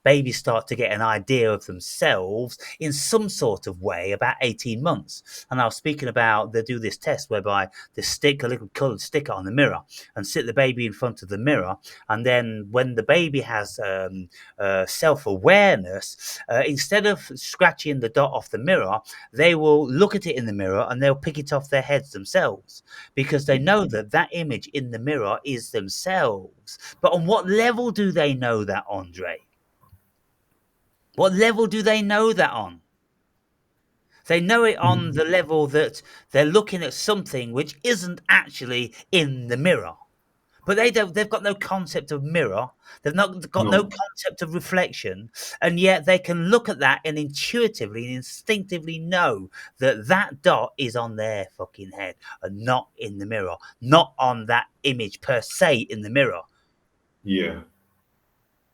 babies start to get an idea of themselves in some sort of way about 18 months. And I was speaking about they do this test whereby they stick a little coloured sticker on the mirror and sit the baby in front of the mirror. And then when the baby has self-awareness, instead of scratching the dot off the mirror, they will look at it in the mirror and they'll pick it off their heads themselves because they know that that image in the mirror is themselves. But on what level do they know that, Andre? What level do they know that on? They know it on the level that they're looking at something which isn't actually in the mirror. But they've got no concept of mirror. They've not got no No. concept of reflection. And yet they can look at that and intuitively and instinctively know that that dot is on their fucking head and not in the mirror, not on that image per se in the mirror. Yeah.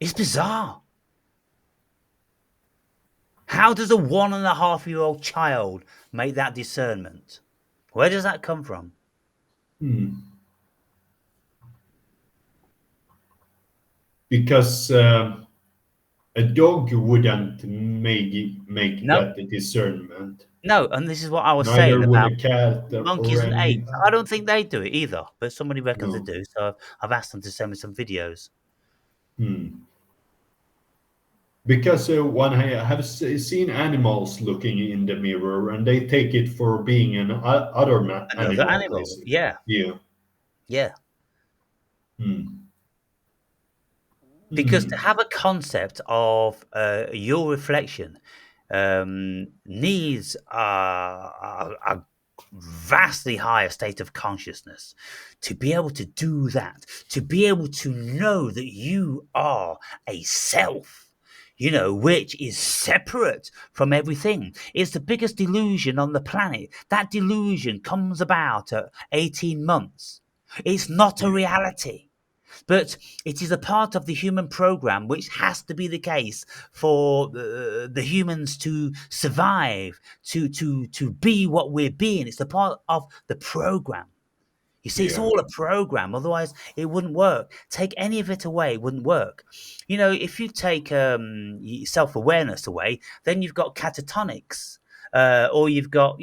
It's bizarre. How does a 1.5-year-old child make that discernment? Where does that come from? Because a dog wouldn't make No, that discernment. no. And this is what I was saying Neither would about a cat or monkeys and any. apes. I don't think they do it either, but somebody reckons they No. do. So I've asked them to send me some videos. Hmm. Because when I have seen animals looking in the mirror and they take it for being an other Another animal, animal. basically. Yeah, Yeah. yeah. Hmm. Because to Hmm. have a concept of your reflection needs a vastly higher state of consciousness to be able to do that, to be able to know that you are a self. which is separate from everything. It's the biggest delusion on the planet. That delusion comes about at 18 months. It's not a Yeah. reality. But it is a part of the human program, which has to be the case for the humans to survive, to be what we're being. It's a part of the program. You see, it's Yeah. all a program. Otherwise, it wouldn't work. Take any of it away, it wouldn't work. If you take self awareness away, then you've got catatonics. Or you've got,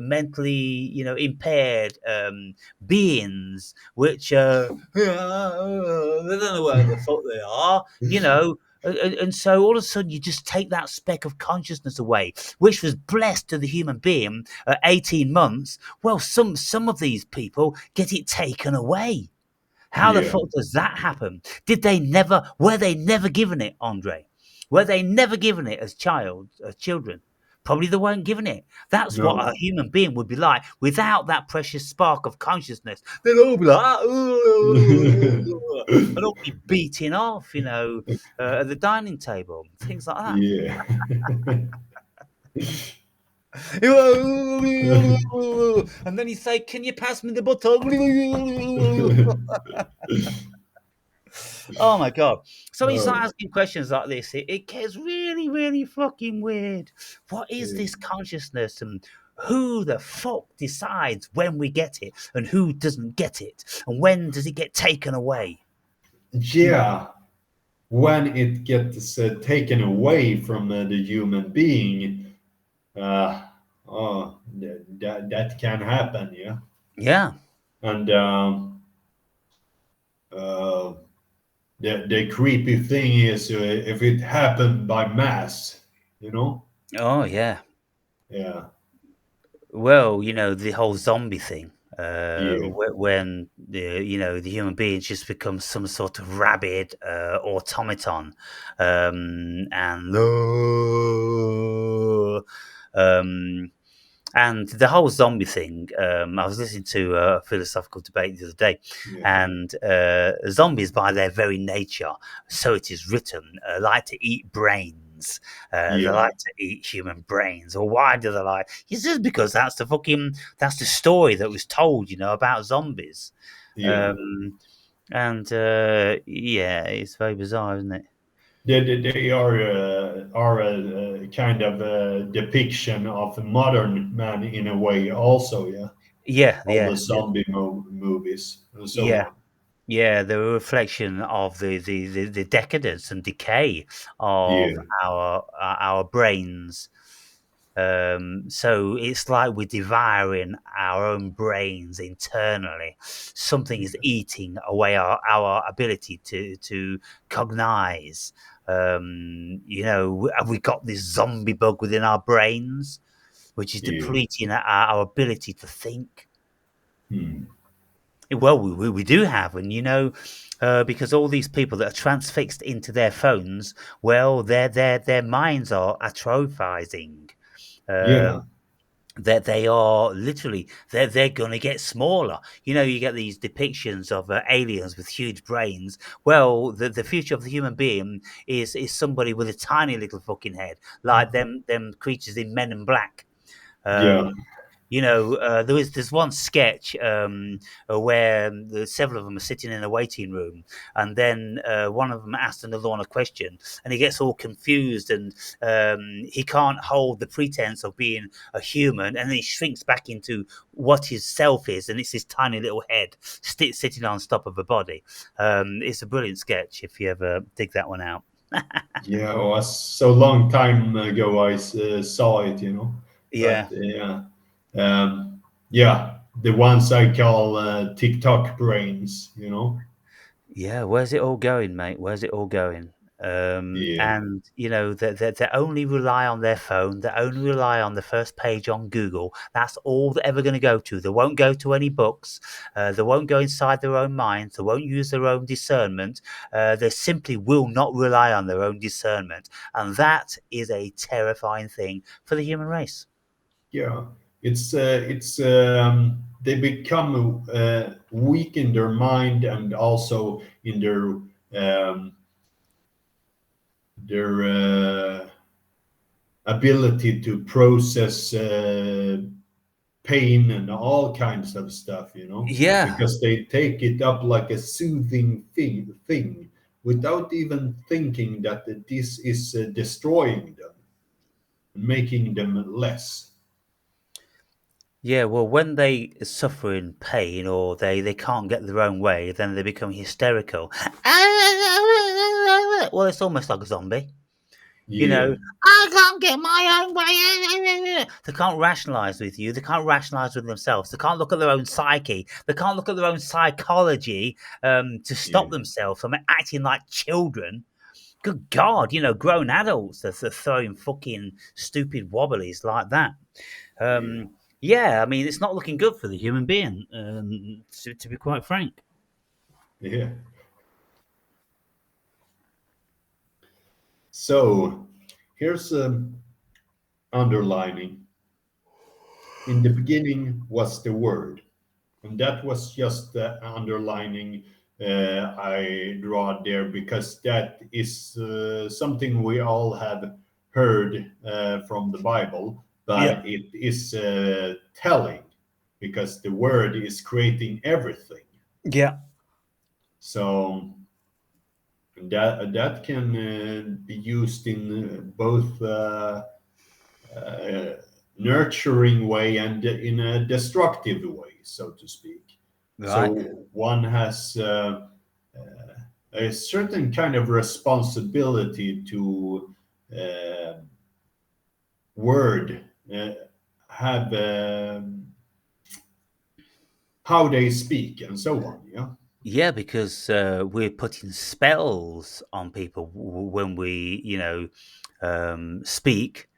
mentally, impaired beings, which they don't know where the fuck they are, and so all of a sudden you just take that speck of consciousness away, which was blessed to the human being at 18 months. Well, some of these people get it taken away. How the Yeah. fuck does that happen? Were they never given it, Andre? Were they never given it as children? Probably they weren't given it. That's what a No. human being would be like without that precious spark of consciousness. They'd all be like, and all be beating off, at the dining table, things like that. Yeah. And then he say, "Can you pass me the butter?" Oh my god! So when you start Oh, asking questions like this, it gets really, really fucking weird. What is yeah. this consciousness, and who the fuck decides when we get it, and who doesn't get it, and when does it get taken away? Yeah. When it gets taken away from the human being, uh, that can happen, yeah. Yeah. And uh, the creepy thing is if it happened by mass, you know? Oh yeah. Yeah, Well, the whole zombie thing, yeah, when the human being just becomes some sort of rabid automaton, and um, and the whole zombie thing. I was listening to a philosophical debate the other day, yeah, and zombies, by their very nature, so it is written, like to eat brains. They yeah, like to eat human brains. Or why do they like? It's just because that's the story that was told, about zombies. yeah. Um, and yeah, it's very bizarre, isn't it? They are a kind of a depiction of the modern man in a way, also, yeah. Yeah, All yeah, the zombie movies and so yeah. on. Yeah, they're a reflection of the decadence and decay of Yeah, our brains. So it's like we're devouring our own brains internally. Something is eating away our ability to cognize. Have we got this zombie bug within our brains, which is yeah. depleting our ability to think? Hmm. Well, we do have, and because all these people that are transfixed into their phones, well, their minds are atrophizing. Yeah, That they are literally they're gonna get smaller. You get these depictions of aliens with huge brains. Well, the future of the human being is somebody with a tiny little fucking head, like them creatures in Men in Black. yeah, Um, there's one sketch where several of them are sitting in a waiting room, and then one of them asked another one a question, and he gets all confused, and he can't hold the pretense of being a human, and then he shrinks back into what his self is, and it's his tiny little head sitting on top of a body. It's a brilliant sketch if you ever dig that one out. yeah. It was so long time ago I saw it, you know. But Yeah. yeah, the ones I call TikTok brains, you know. Yeah, where's it all going, mate? Where's it all going? Yeah, And they only rely on their phone. They only rely on the first page on Google. That's all they're ever going to go to. They won't go to any books. They won't go inside their own minds. They won't use their own discernment. They simply will not rely on their own discernment, and that is a terrifying thing for the human race. yeah. It's they become weak in their mind and also in their their ability to process pain and all kinds of stuff, Yeah. because they take it up like a soothing thing without even thinking that this is destroying them, making them less. Yeah, well, when they suffer in pain or they can't get their own way, then they become hysterical. Well, it's almost like a zombie. You Yeah, know, I can't get my own way. They can't rationalize with you. They can't rationalize with themselves. They can't look at their own psyche. They can't look at their own psychology to stop yeah, themselves from acting like children. Good God, grown adults that are throwing fucking stupid wobblies like that. yeah, Yeah, I mean, it's not looking good for the human being, to be quite frank. yeah. So here's underlining. In the beginning was the word, and that was just the underlining I draw there, because that is something we all have heard from the Bible, Yeah. but it is telling, because the word is creating everything. Yeah. So that can be used in both uh, nurturing way and in a destructive way, so to speak. Right. So one has a certain kind of responsibility to uh, word have how they speak and so on. Yeah, Yeah, because we're putting spells on people when we, speak.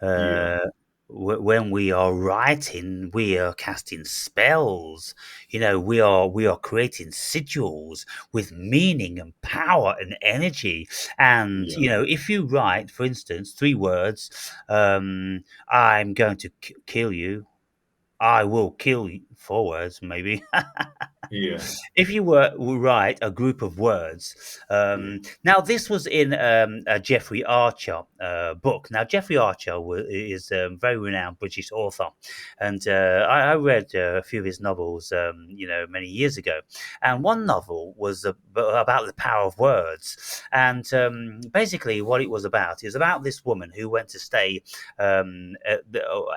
yeah, Uh, when we are writing, we are casting spells. We are creating sigils with meaning and power and energy. And yeah, if you write, for instance, 3 words, I'm going to kill you. I will kill you. 4 words, maybe. yeah, If you were write a group of words, yeah, now this was in a Jeffrey Archer book. Now Jeffrey Archer is a very renowned British author, and I read a few of his novels, many years ago. And one novel was about the power of words, and basically what it was about is about this woman who went to stay at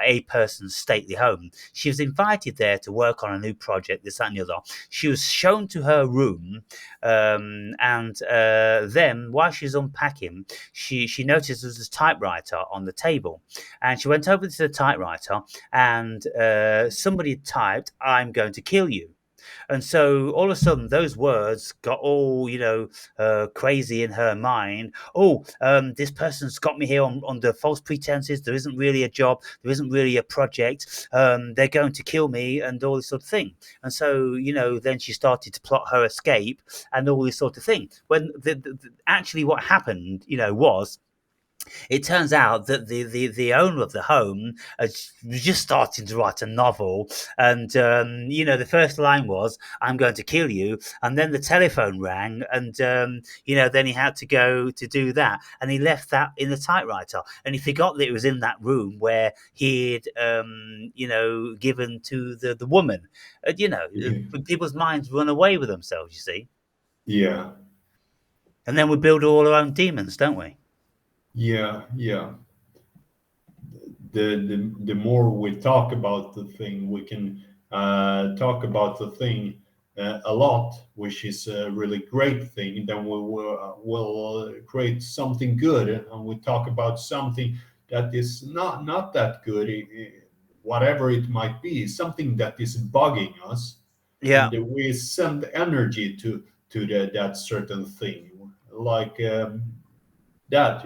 a person's stately home. She was invited there to work on a new project, this, that, and the other. She was shown to her room, and then while she's unpacking, she noticed there was a typewriter on the table, and she went over to the typewriter, and somebody typed, "I'm going to kill you." And so all of a sudden, those words got all, crazy in her mind. Oh, this person's got me here on under false pretenses. There isn't really a job. There isn't really a project. They're going to kill me and all this sort of thing. And so, then she started to plot her escape and all this sort of thing. When actually what happened, was it turns out that the owner of the home was just starting to write a novel, and the first line was "I'm going to kill you," and then the telephone rang, and then he had to go to do that, and he left that in the typewriter, and he forgot that it was in that room where he'd given to the woman. yeah, People's minds run away with themselves, you see, yeah, and then we build all our own demons, don't we? yeah, yeah. The more we talk about the thing, we can talk about the thing a lot, which is a really great thing. Then will create something good, and we talk about something that is not that good, whatever it might be, something that is bugging us, Yeah. and we send energy to that certain thing, like that,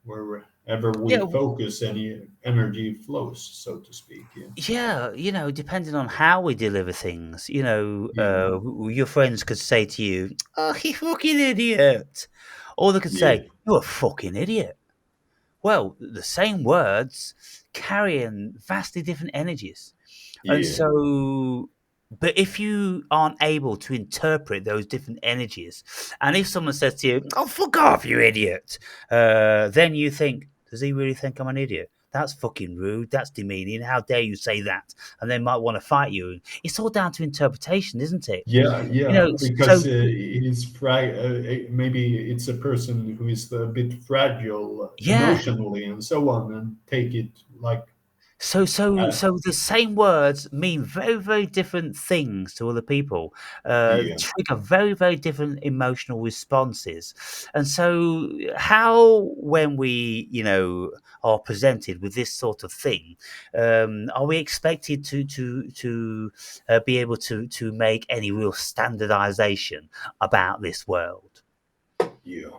wherever we Yeah, focus, any energy flows, so to speak. Yeah, yeah, depending on how we deliver things, yeah, your friends could say to you, "Oh, you fucking idiot," or they could yeah, say, "You're a fucking idiot." Well, the same words carrying vastly different energies, and yeah, so But if you aren't able to interpret those different energies, and if someone says to you, "Oh, fuck off, you idiot," then you think, "Does he really think I'm an idiot? That's fucking rude. That's demeaning. How dare you say that?" And they might want to fight you. It's all down to interpretation, isn't it? Yeah, You yeah, know. So because maybe it's a person who is a bit fragile yeah. emotionally and so on, and take it like, uh, So the same words mean very, very different things to other people, yeah, trigger very, very different emotional responses. And so how when we, are presented with this sort of thing, are we expected to be able to make any real standardization about this world? yeah,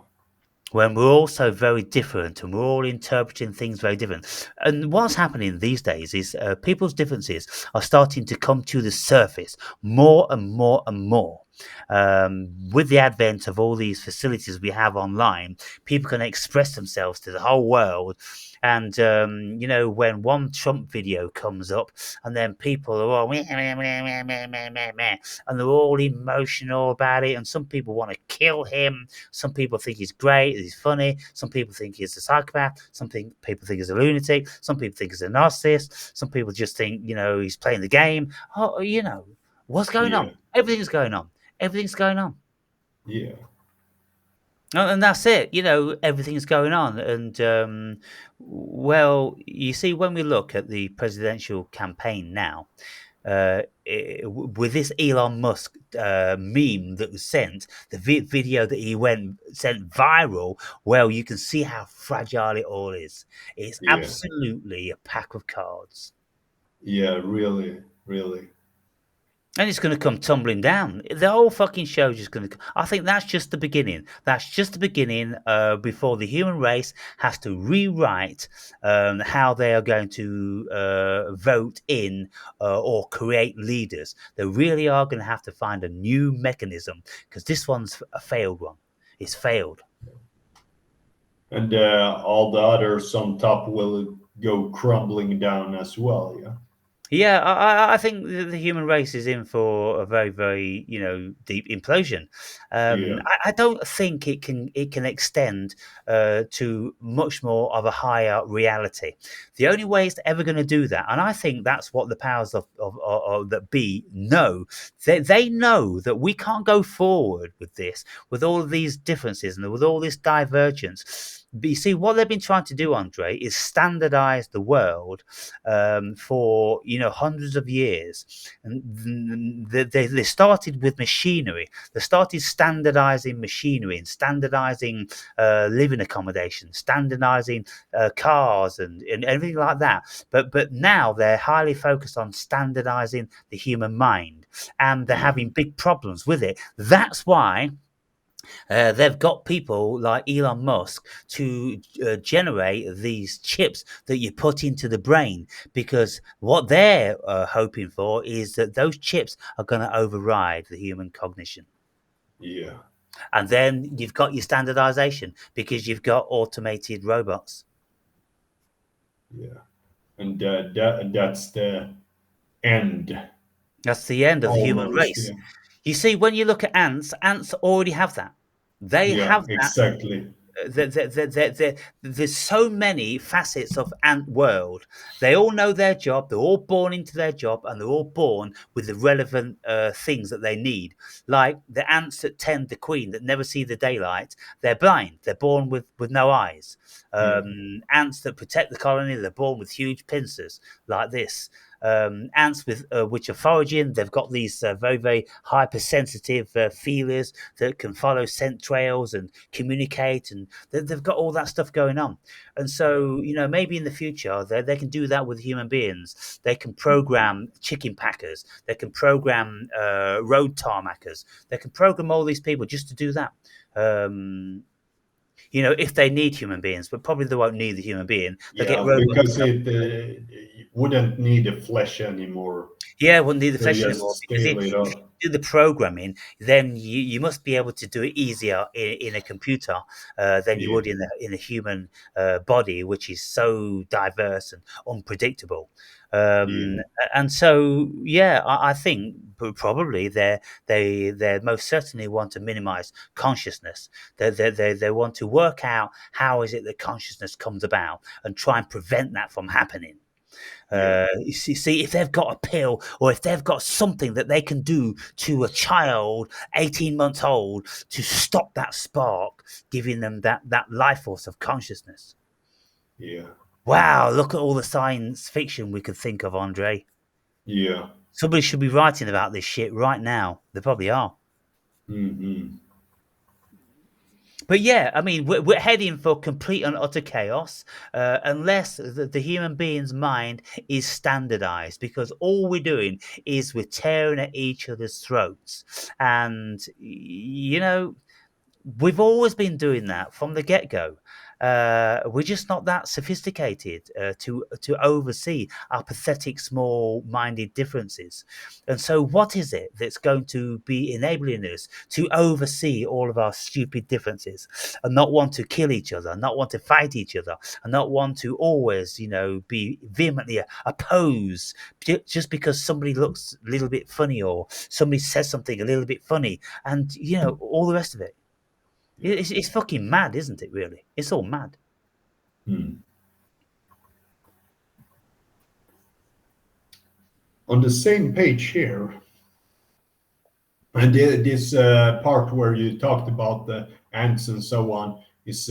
When we're all so very different and we're all interpreting things very different. And what's happening these days is people's differences are starting to come to the surface more and more and more. With the advent of all these facilities we have online, people can express themselves to the whole world. And when one Trump video comes up, and then people are all meh, meh, meh, meh, meh, meh, meh, meh, and they're all emotional about it, and some people want to kill him. Some people think he's great, he's funny. Some people think he's a psychopath. People think he's a lunatic. Some people think he's a narcissist. Some people just think, he's playing the game. Oh, what's going on? yeah, Everything's going on. Everything's going on. yeah, And that's it, everything's going on. And, well, you see, when we look at the presidential campaign now, with this Elon Musk meme that was sent, the video that he sent viral, well, you can see how fragile it all is. It's yeah, absolutely a pack of cards. yeah, really, really, And it's going to come tumbling down. The whole fucking show is just going to. I think that's just the beginning. That's just the beginning before the human race has to rewrite how they are going to vote in or create leaders. They really are going to have to find a new mechanism because this one's a failed one. It's failed. and all the others on top will go crumbling down as well. Yeah, Yeah, I think the human race is in for a very, very, deep implosion. yeah, I don't think it can extend to much more of a higher reality. The only way it's ever going to do that, and I think that's what the powers of that be know. They know that we can't go forward with this, with all of these differences and with all this divergence. But you see, what they've been trying to do, Andre, is standardize the world for hundreds of years, and they started with machinery. They started standardizing machinery and standardizing living accommodation, standardizing cars and everything like that. But now they're highly focused on standardizing the human mind, and they're yeah, having big problems with it. That's why they've got people like Elon Musk to generate these chips that you put into the brain, because what they're hoping for is that those chips are going to override the human cognition. yeah, And then you've got your standardization because you've got automated robots. yeah, and that's the end That's the end of the human almost. race. Yeah, You see, when you look at ants already have that. They yeah, have that. exactly. There's so many facets of ant world. They all know their job. They're all born into their job, and they're all born with the relevant things that they need. Like the ants that tend the queen that never see the daylight, they're blind. They're born with no eyes. Yeah, Ants that protect the colony, they're born with huge pincers like this. Ants with which are foraging, they've got these very, very hypersensitive feelers that can follow scent trails and communicate, and they've got all that stuff going on. And so, maybe in the future they can do that with human beings. They can program chicken packers. They can program road tarmackers. They can program all these people just to do that. If they need human beings, but probably they won't need the human being. They'll get yeah, robots to because come. it wouldn't need the flesh anymore. Yeah, wouldn't need the They flesh anymore, just because scale it if up. you do the programming, then you must be able to do it easier in a computer than you would Yeah, in a human body, which is so diverse and unpredictable. yeah, And so, yeah, I think probably they most certainly want to minimize consciousness. They want to work out how is it that consciousness comes about and try and prevent that from happening. Yeah. See, if they've got a pill or if they've got something that they can do to a child 18 months old to stop that spark, giving them that life force of consciousness. Yeah. Wow, look at all the science fiction we could think of, Andre. Yeah. Somebody should be writing about this shit right now. They probably are. Mm-hmm. But yeah, I mean, we're heading for complete and utter chaos unless the human being's mind is standardized, because all we're doing is we're tearing at each other's throats. And, we've always been doing that from the get-go. We're just not that sophisticated to oversee our pathetic, small-minded differences. And so, what is it that's going to be enabling us to oversee all of our stupid differences and not want to kill each other, not want to fight each other, and not want to always, be vehemently opposed just because somebody looks a little bit funny or somebody says something a little bit funny, and all the rest of it. Yeah. It's fucking mad, isn't it, really? It's all mad. Hmm. On the same page here, and this part where you talked about the ants and so on is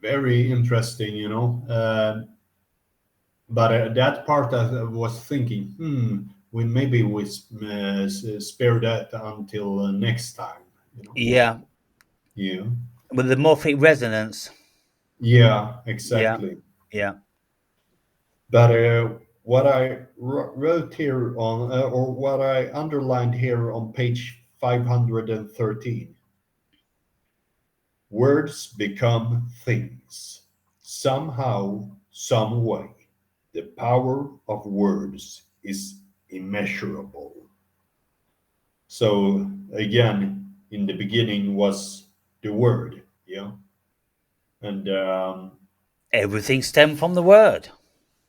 very interesting, but that part I was thinking, we spare that until next time, Yeah, Yeah. with the morphic resonance. Yeah, Yeah, exactly. yeah. But what I wrote here on, or what I underlined here on page 513, words become things. Somehow, some way. The power of words is immeasurable. So, again, in the beginning was the word, yeah? And Everything stemmed from the word.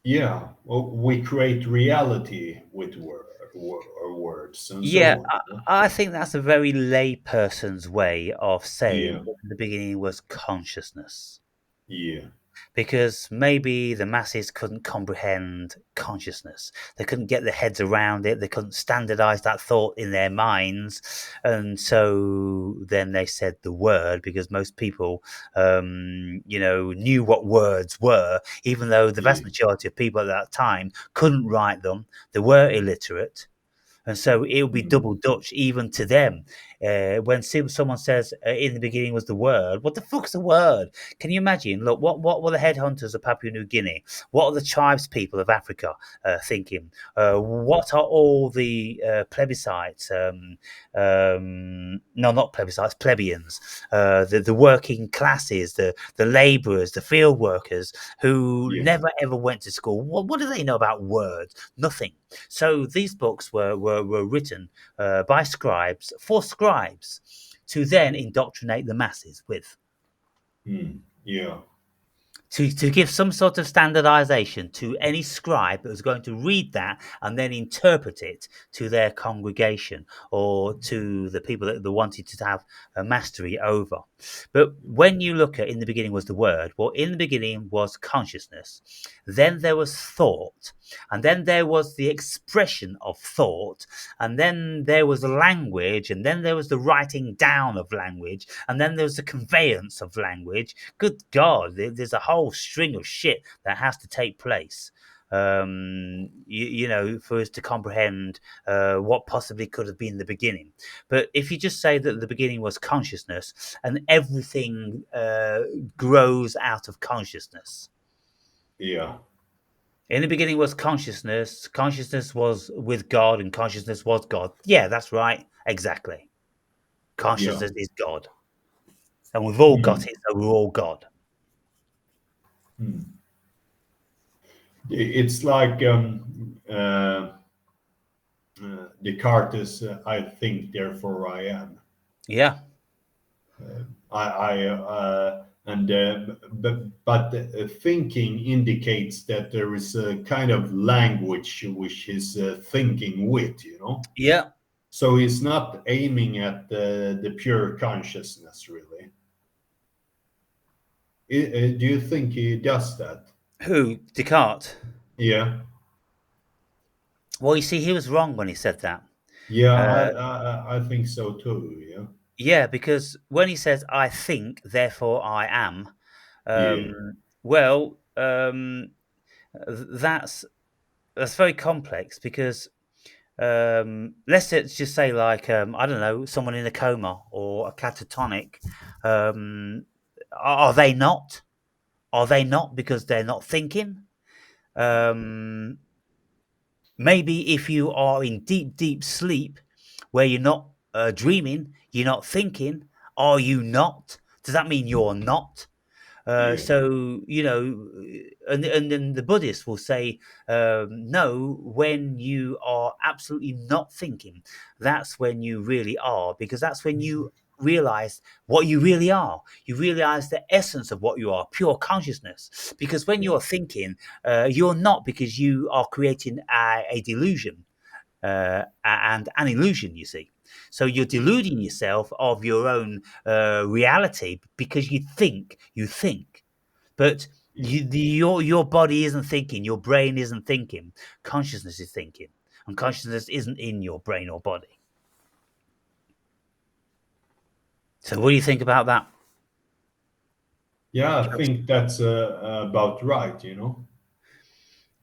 yeah, well, we create reality with words and Yeah, so on. I think that's a very layperson's way of saying Yeah, that the beginning was consciousness. yeah, Because maybe the masses couldn't comprehend consciousness. They couldn't get their heads around it. They couldn't standardize that thought in their minds. And so then they said the word, because most people, knew what words were, even though the vast yeah. majority of people at that time couldn't write them. They were illiterate. And so it will be Mm, double Dutch even to them. When someone says in the beginning was the word, what the fuck's the word? Can you imagine? Look, what were the headhunters of Papua New Guinea? What are the tribes people of Africa thinking? What are all the plebiscites? No, not plebiscites, plebeians. The working classes, the labourers, the field workers who yeah, never ever went to school. What do they know about words? Nothing. So these books were written by scribes for scribes to then indoctrinate the masses with. yeah, To give some sort of standardization to any scribe that was going to read that and then interpret it to their congregation or to the people that they wanted to have a mastery over. But when you look at in the beginning was the word, well, in the beginning was consciousness, then there was thought, and then there was the expression of thought, and then there was language, and then there was the writing down of language, and then there was the conveyance of language. Good God, there's a whole string of shit that has to take place. For us to comprehend what possibly could have been the beginning. But if you just say that the beginning was consciousness and everything grows out of consciousness. yeah, In the beginning was consciousness. Consciousness was with God, and consciousness was God. Yeah, that's right. Exactly. yeah. Consciousness is God. And we've all got Mm, it, so we're all God. mm. It's like Descartes' I think, therefore I am. Yeah. I and but thinking indicates that there is a kind of language which is thinking with, you know. Yeah. So he's not aiming at the pure consciousness, really. Do you think he does that? Who? Descartes. Yeah, Well, you see, he was wrong when he said that. yeah, Uh, I think so too. Yeah, yeah, because when he says "I think, therefore I am," yeah, well, that's very complex because just say like I don't know, someone in a coma or a catatonic. Um, are they not? Are they not because they're not thinking? Um, Maybe if you are in deep, deep sleep where you're not dreaming, you're not thinking, are you not? Does that mean you're not? yeah, So and then the Buddhists will say, no, when you are absolutely not thinking, that's when you really are, because that's when you realize what you really are. You realize the essence of what you are, pure consciousness. Because when yeah, you're thinking, you're not, because you are creating a delusion and an illusion, you see. So you're deluding yourself of your own reality because you think, but yeah, your body isn't thinking, your brain isn't thinking, consciousness is thinking, and consciousness isn't in your brain or body. So what do you think about that? yeah. I think that's about right. You know,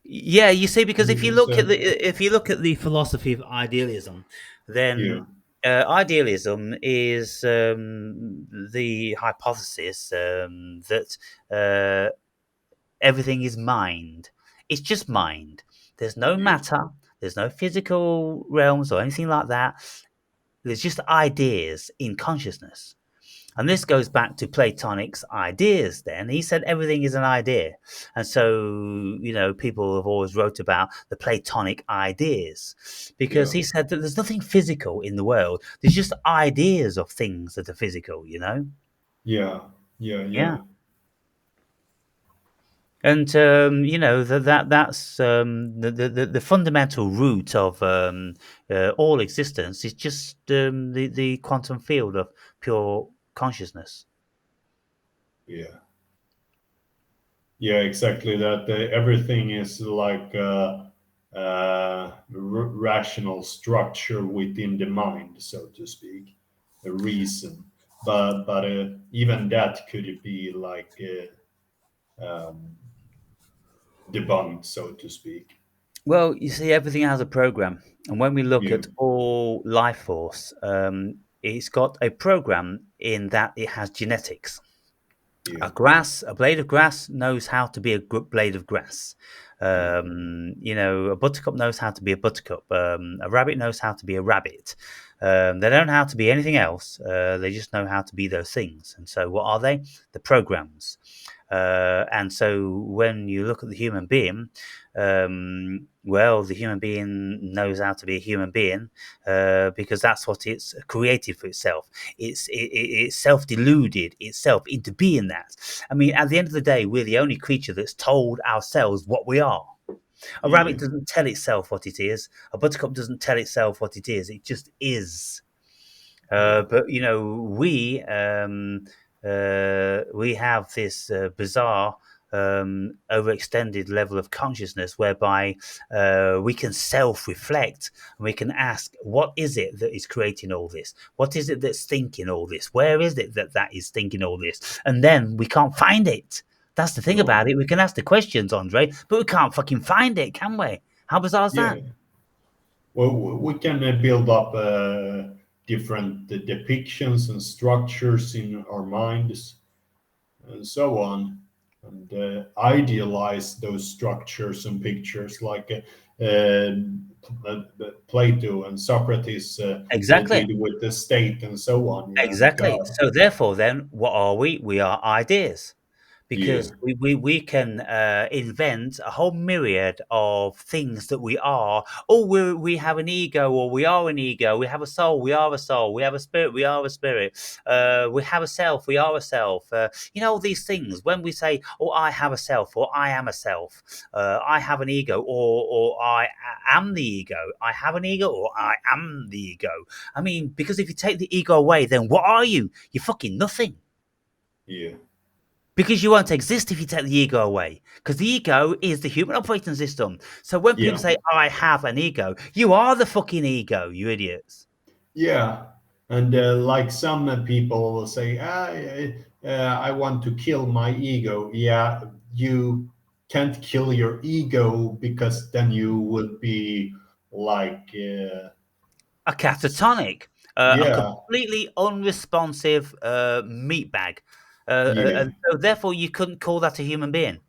Yeah, you see, because because if you look at the philosophy of idealism, yeah, then idealism is the hypothesis that everything is mind. It's just mind. There's no yeah, matter. There's no physical realms or anything like that. There's just ideas in consciousness. And this goes back to Platonic's ideas then. He said everything is an idea. And so, people have always wrote about the Platonic ideas because yeah, he said that there's nothing physical in the world. There's just ideas of things that are physical, you know? yeah, yeah, Yeah. yeah, And that's the fundamental root of all existence is just the quantum field of pure consciousness. yeah. Yeah, exactly. That everything is like rational structure within the mind, so to speak, a reason. But even that could be like debunked, so to speak. Well, you see, everything has a program, and when we look Yeah, at all life force, it's got a program in that it has genetics. yeah, A blade of grass knows how to be a good blade of grass. yeah, A buttercup knows how to be a buttercup. A rabbit knows how to be a rabbit. They don't know how to be anything else. They just know how to be those things. And so, what are they? The programs. And so, when you look at the human being, well, the human being knows how to be a human being because that's what it's created for itself. It's self deluded itself into being that. I mean, at the end of the day, we're the only creature that's told ourselves what we are. A rabbit yeah, doesn't tell itself what it is. A buttercup doesn't tell itself what it is. It just is. yeah, But we have this bizarre overextended level of consciousness whereby we can self-reflect and we can ask, what is it that is creating all this? What is it that's thinking all this? Where is it that is thinking all this? And then we can't find it. That's the thing no, about it. We can ask the questions, Andre, but we can't fucking find it, can we? How bizarre is that? yeah. Well, we can build up different depictions and structures in our minds and so on, and idealize those structures and pictures like Plato and Socrates Exactly. did with the state and so on. Yeah, and Exactly. God. So therefore, then, what are we? We are ideas. Yeah. because we can invent a whole myriad of things that we are. Oh, we have an ego, or we are an ego. We have a soul, we are a soul. We have a spirit, we are a spirit. We have a self, we are a self. All these things. When we say, "Oh, I have a self," or "I am a self," "I have an ego," or am the ego." I have an ego, or I am the ego. I mean, because if you take the ego away, then what are you? You're fucking nothing. Yeah. Because you won't exist if you take the ego away. Because the ego is the human operating system. So when people Yeah. say, "I have an ego," you are the fucking ego, you idiots. Yeah. And like some people will say, I want to kill my ego. Yeah, you can't kill your ego because then you would be like, A catatonic, a yeah, completely unresponsive meat bag. yeah, And so therefore you couldn't call that a human being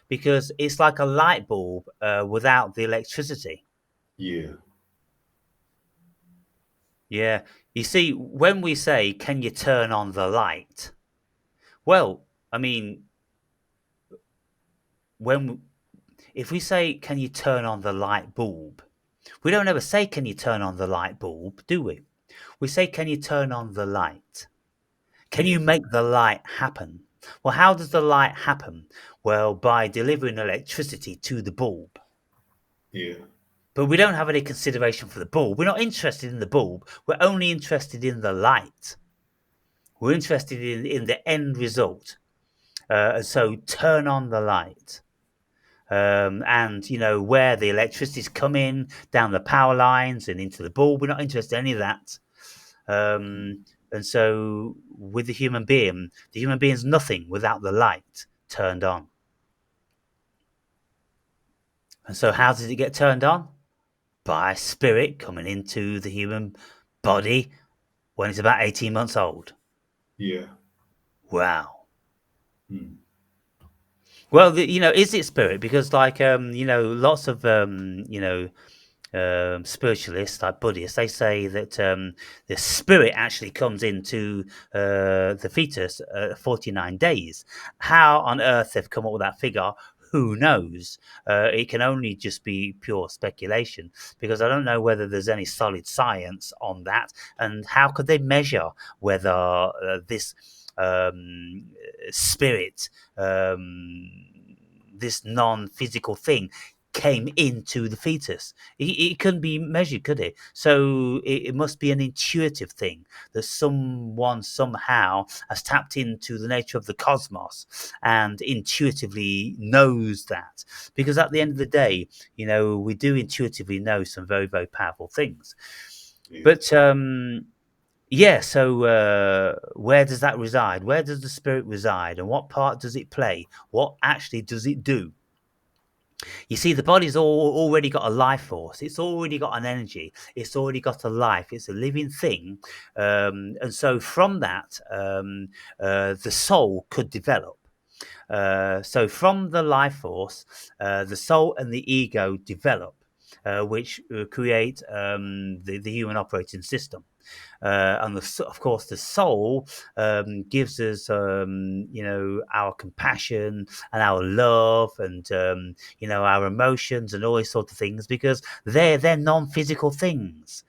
because it's like a light bulb without the electricity. yeah, Yeah. You see, when we say, "Can you turn on the light?" Well, I mean, when if we say, "Can you turn on the light bulb?" We don't ever say, "Can you turn on the light bulb?" do we? We say, "Can you turn on the light?" Can yeah, you make the light happen? Well, how does the light happen? Well, by delivering electricity to the bulb. yeah, But we don't have any consideration for the bulb. We're not interested in the bulb. We're only interested in the light. We're interested in the end result. So turn on the light. And where the electricity's coming down the power lines and into the bulb. We're not interested in any of that. And so with the human being's nothing without the light turned on. And so how does it get turned on? By spirit coming into the human body when it's about 18 months old. yeah, Wow. mm, Well, is it spirit? Because like lots of spiritualists like Buddhists, they say that the spirit actually comes into the fetus 49 days. How on earth they've come up with that figure, who knows? It can only just be pure speculation because I don't know whether there's any solid science on that. And how could they measure whether this spirit, this non physical thing, came into the fetus? It couldn't be measured, could it? So it must be an intuitive thing that someone somehow has tapped into the nature of the cosmos and intuitively knows that. Because at the end of the day, we do intuitively know some very, very powerful things. yeah, But yeah, so where does that reside? Where does the spirit reside? And what part does it play? What actually does it do? You see, the body's already got a life force. It's already got an energy. It's already got a life. It's a living thing. And so from that, the soul could develop. So from the life force, the soul and the ego develop, which create the human operating system. And of course, the soul gives us, our compassion and our love and our emotions and all these sorts of things because they're non-physical things.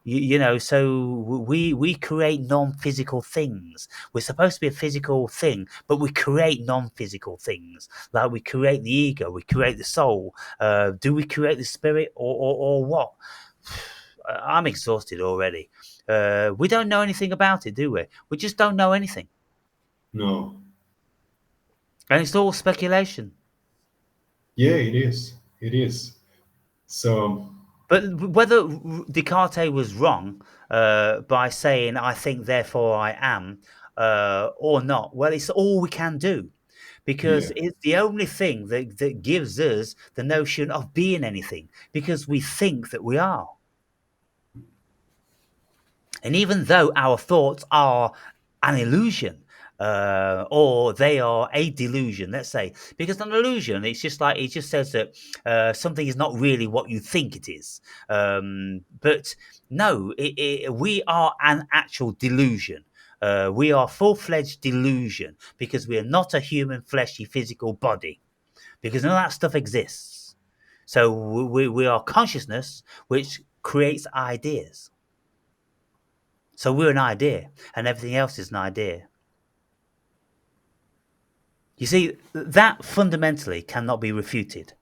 yeah, So we create non-physical things. We're supposed to be a physical thing, but we create non-physical things. Like we create the ego, we create the soul. Do we create the spirit or what? I'm exhausted already. We don't know anything about it, do we? We just don't know anything. no, And it's all speculation. yeah, it is. So, But whether Descartes was wrong by saying, "I think, therefore I am," or not, well, it's all we can do because yeah, it's the only thing that gives us the notion of being anything because we think that we are. And even though our thoughts are an illusion, or they are a delusion, let's say, because an illusion, it's just like it just says that something is not really what you think it is. But no, we are an actual delusion. We are full-fledged delusion because we are not a human, fleshy, physical body, because none of that stuff exists. So we are consciousness, which creates ideas. So we're an idea, and everything else is an idea. You see, that fundamentally cannot be refuted.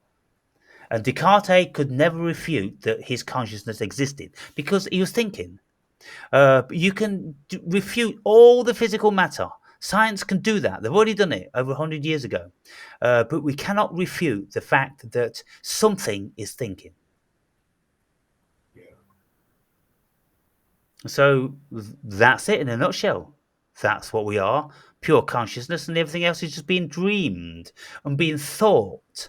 And Descartes could never refute that his consciousness existed because he was thinking. You can refute all the physical matter. Science can do that. They've already done it over 100 years ago. But we cannot refute the fact that something is thinking. Yeah. So that's it in a nutshell. That's what we are, pure consciousness, and everything else is just being dreamed and being thought.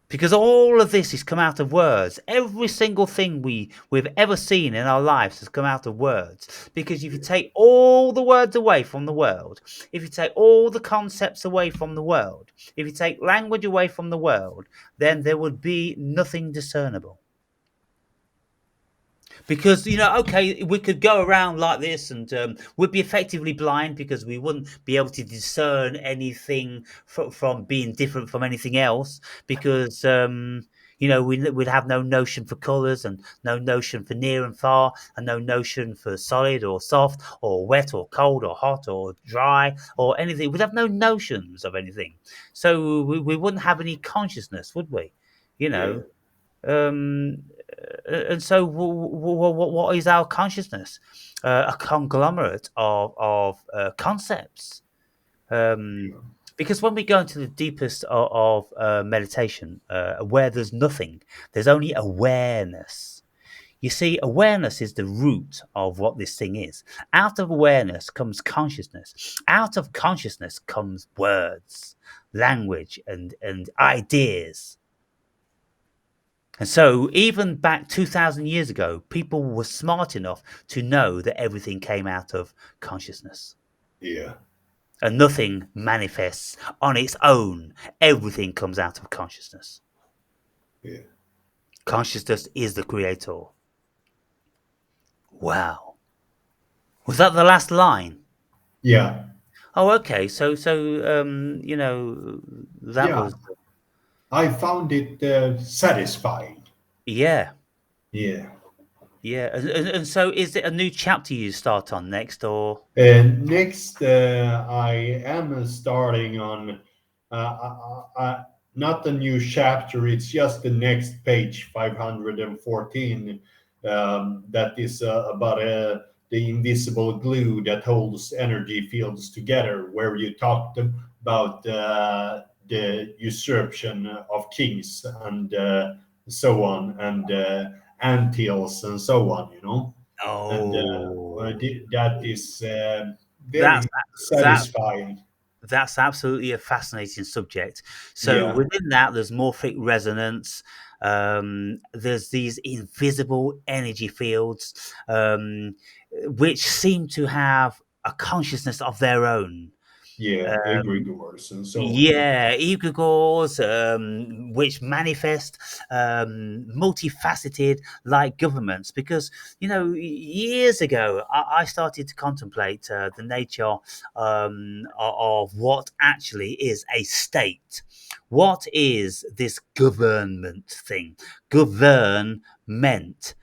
Because all of this has come out of words. Every single thing we've ever seen in our lives has come out of words. Because if you take all the words away from the world, if you take all the concepts away from the world, if you take language away from the world, then there would be nothing discernible. Because, okay, we could go around like this and we'd be effectively blind because we wouldn't be able to discern anything from being different from anything else because, we'd have no notion for colours and no notion for near and far and no notion for solid or soft or wet or cold or hot or dry or anything. We'd have no notions of anything. So we wouldn't have any consciousness, would we? You Yeah. know? Um, and so, what is our consciousness? A conglomerate of concepts. Because when we go into the deepest of meditation, where there's nothing, there's only awareness. You see, awareness is the root of what this thing is. Out of awareness comes consciousness. Out of consciousness comes words, language, and ideas. And so, even back 2,000 years ago, people were smart enough to know that everything came out of consciousness. Yeah. And nothing manifests on its own. Everything comes out of consciousness. Yeah. Consciousness is the creator. Wow. Was that the last line? Yeah. Oh, okay. So, that Yeah. was, I found it satisfying. yeah. Yeah. Yeah. And so, is it a new chapter you start on next, or? Next, I am starting on not a new chapter, it's just the next page, 514, that is about the invisible glue that holds energy fields together, where you talked about the usurpation of kings and so on, and antilles and so on, and Oh, that is that's very that satisfying. That's absolutely a fascinating subject. So Yeah, within that, there's morphic resonance. There's these invisible energy fields, which seem to have a consciousness of their own. yeah, Um, egregores and so on. yeah, egregores, which manifest multifaceted like governments. Because, years ago, I started to contemplate the nature of what actually is a state. What is this government thing? Government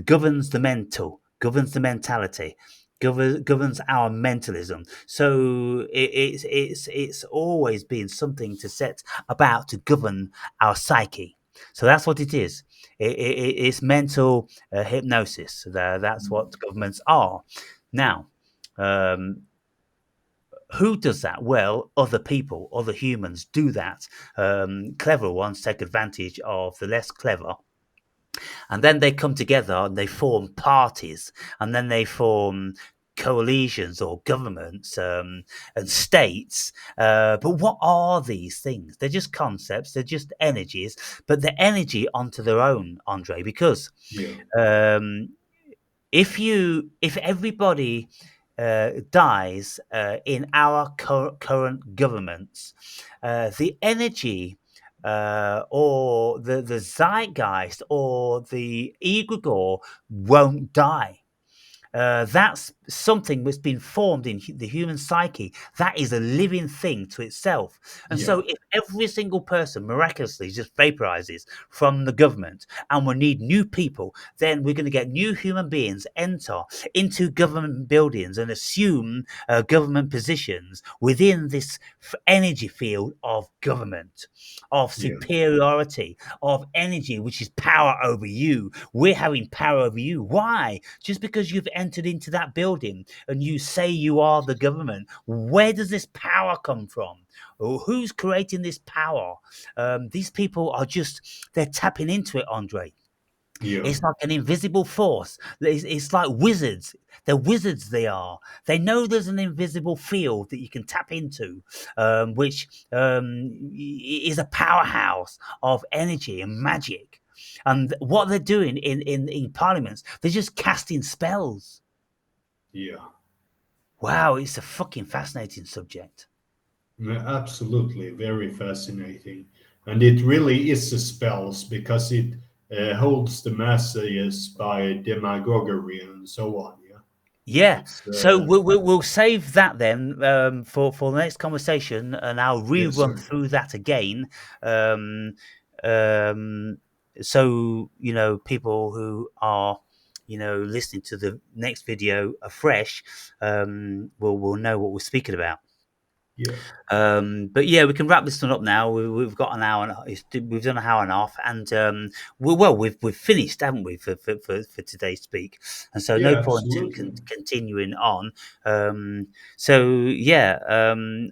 governs the mental, governs the mentality, governs our mentalism. So it's always been something to set about to govern our psyche. So that's what it is. It's mental hypnosis. That's what governments are. Now, um, who does that? Well, other people, other humans do that. Clever ones take advantage of the less clever, and then they come together and they form parties, and then they form coalitions or governments and states. But what are these things? They're just concepts, they're just energies, but they're energy onto their own, Andre, because Yeah, um, if everybody dies in our current governments, the energy or the zeitgeist or the egregore won't die. That's something that's been formed in the human psyche. That is a living thing to itself. And Yeah. so, if every single person miraculously just vaporizes from the government and we need new people, then we're going to get new human beings enter into government buildings and assume government positions within this energy field of government, of Yeah. superiority, of energy, which is power over you. We're having power over you. Why? Just because you've entered into that building and you say you are the government, where does this power come from? Or who's creating this power? These people are they're tapping into it, Andre. Yeah. It's like an invisible force. It's like wizards. They're wizards, they are. They know there's an invisible field that you can tap into, which is a powerhouse of energy and magic. And what they're doing in parliaments, they're just casting spells. Yeah. Wow, it's a fucking fascinating subject. Yeah, absolutely, very fascinating, and it really is a spells because it holds the masses by demagoguery and so on. Yeah, Yeah, it's so we'll save that then for the next conversation, and I'll yes, rerun sir. through that again. Um, um, so people who are listening to the next video afresh will know what we're speaking about. Yeah, But yeah, we can wrap this one up now. We've got an hour, we've done an hour and a half, and we've finished, haven't we, for today's speak? And so no yeah, point in absolutely. continuing on. So yeah,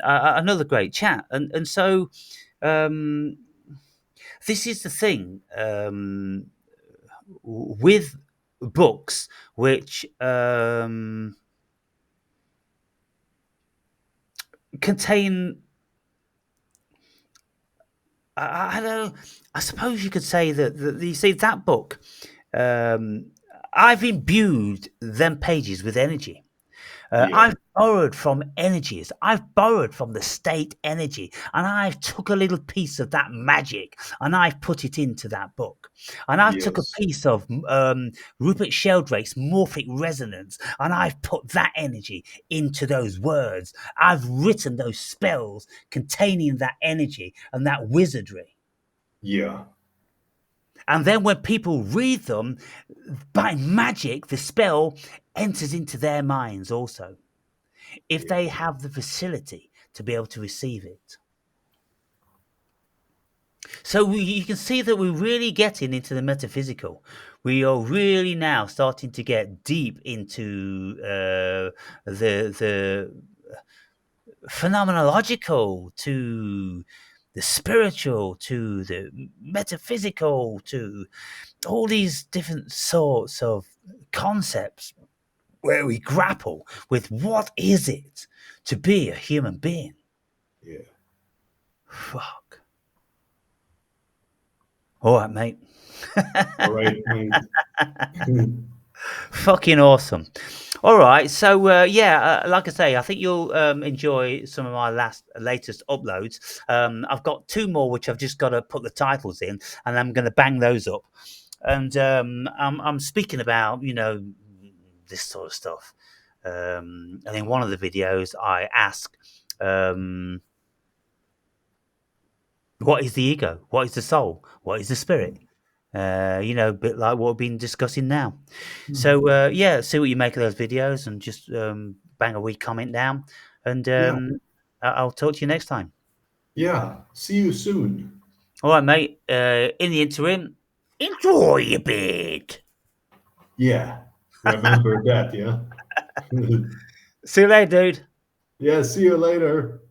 another great chat, and so um, this is the thing with books which contain I don't. I suppose you could say that you see that book. Um, I've imbued them pages with energy. Yeah, I've borrowed from energies. I've borrowed from the state energy, and I've took a little piece of that magic, and I've put it into that book. And I've took a yes, piece of Rupert Sheldrake's morphic resonance, and I've put that energy into those words. I've written those spells containing that energy and that wizardry. yeah, And then when people read them, by magic, the spell enters into their minds also, if yeah, they have the facility to be able to receive it. So you can see that we're really getting into the metaphysical. We are really now starting to get deep into the phenomenological to the spiritual to the metaphysical to all these different sorts of concepts where we grapple with what is it to be a human being. yeah. Fuck. All right, mate. All right, mate. Fucking awesome. All right, so yeah, like I say, I think you'll enjoy some of my latest uploads. I've got two more which I've just got to put the titles in, and I'm going to bang those up. And I'm speaking about this sort of stuff. And in one of the videos, I ask, "What is the ego? What is the soul? What is the spirit?" A bit like what we've been discussing now. So yeah, see what you make of those videos, and just bang a wee comment down. And Yeah, I'll talk to you next time. yeah. See you soon. All right, mate. In the interim, enjoy your beard. Yeah, remember that. Yeah, See you later, dude. yeah. See you later.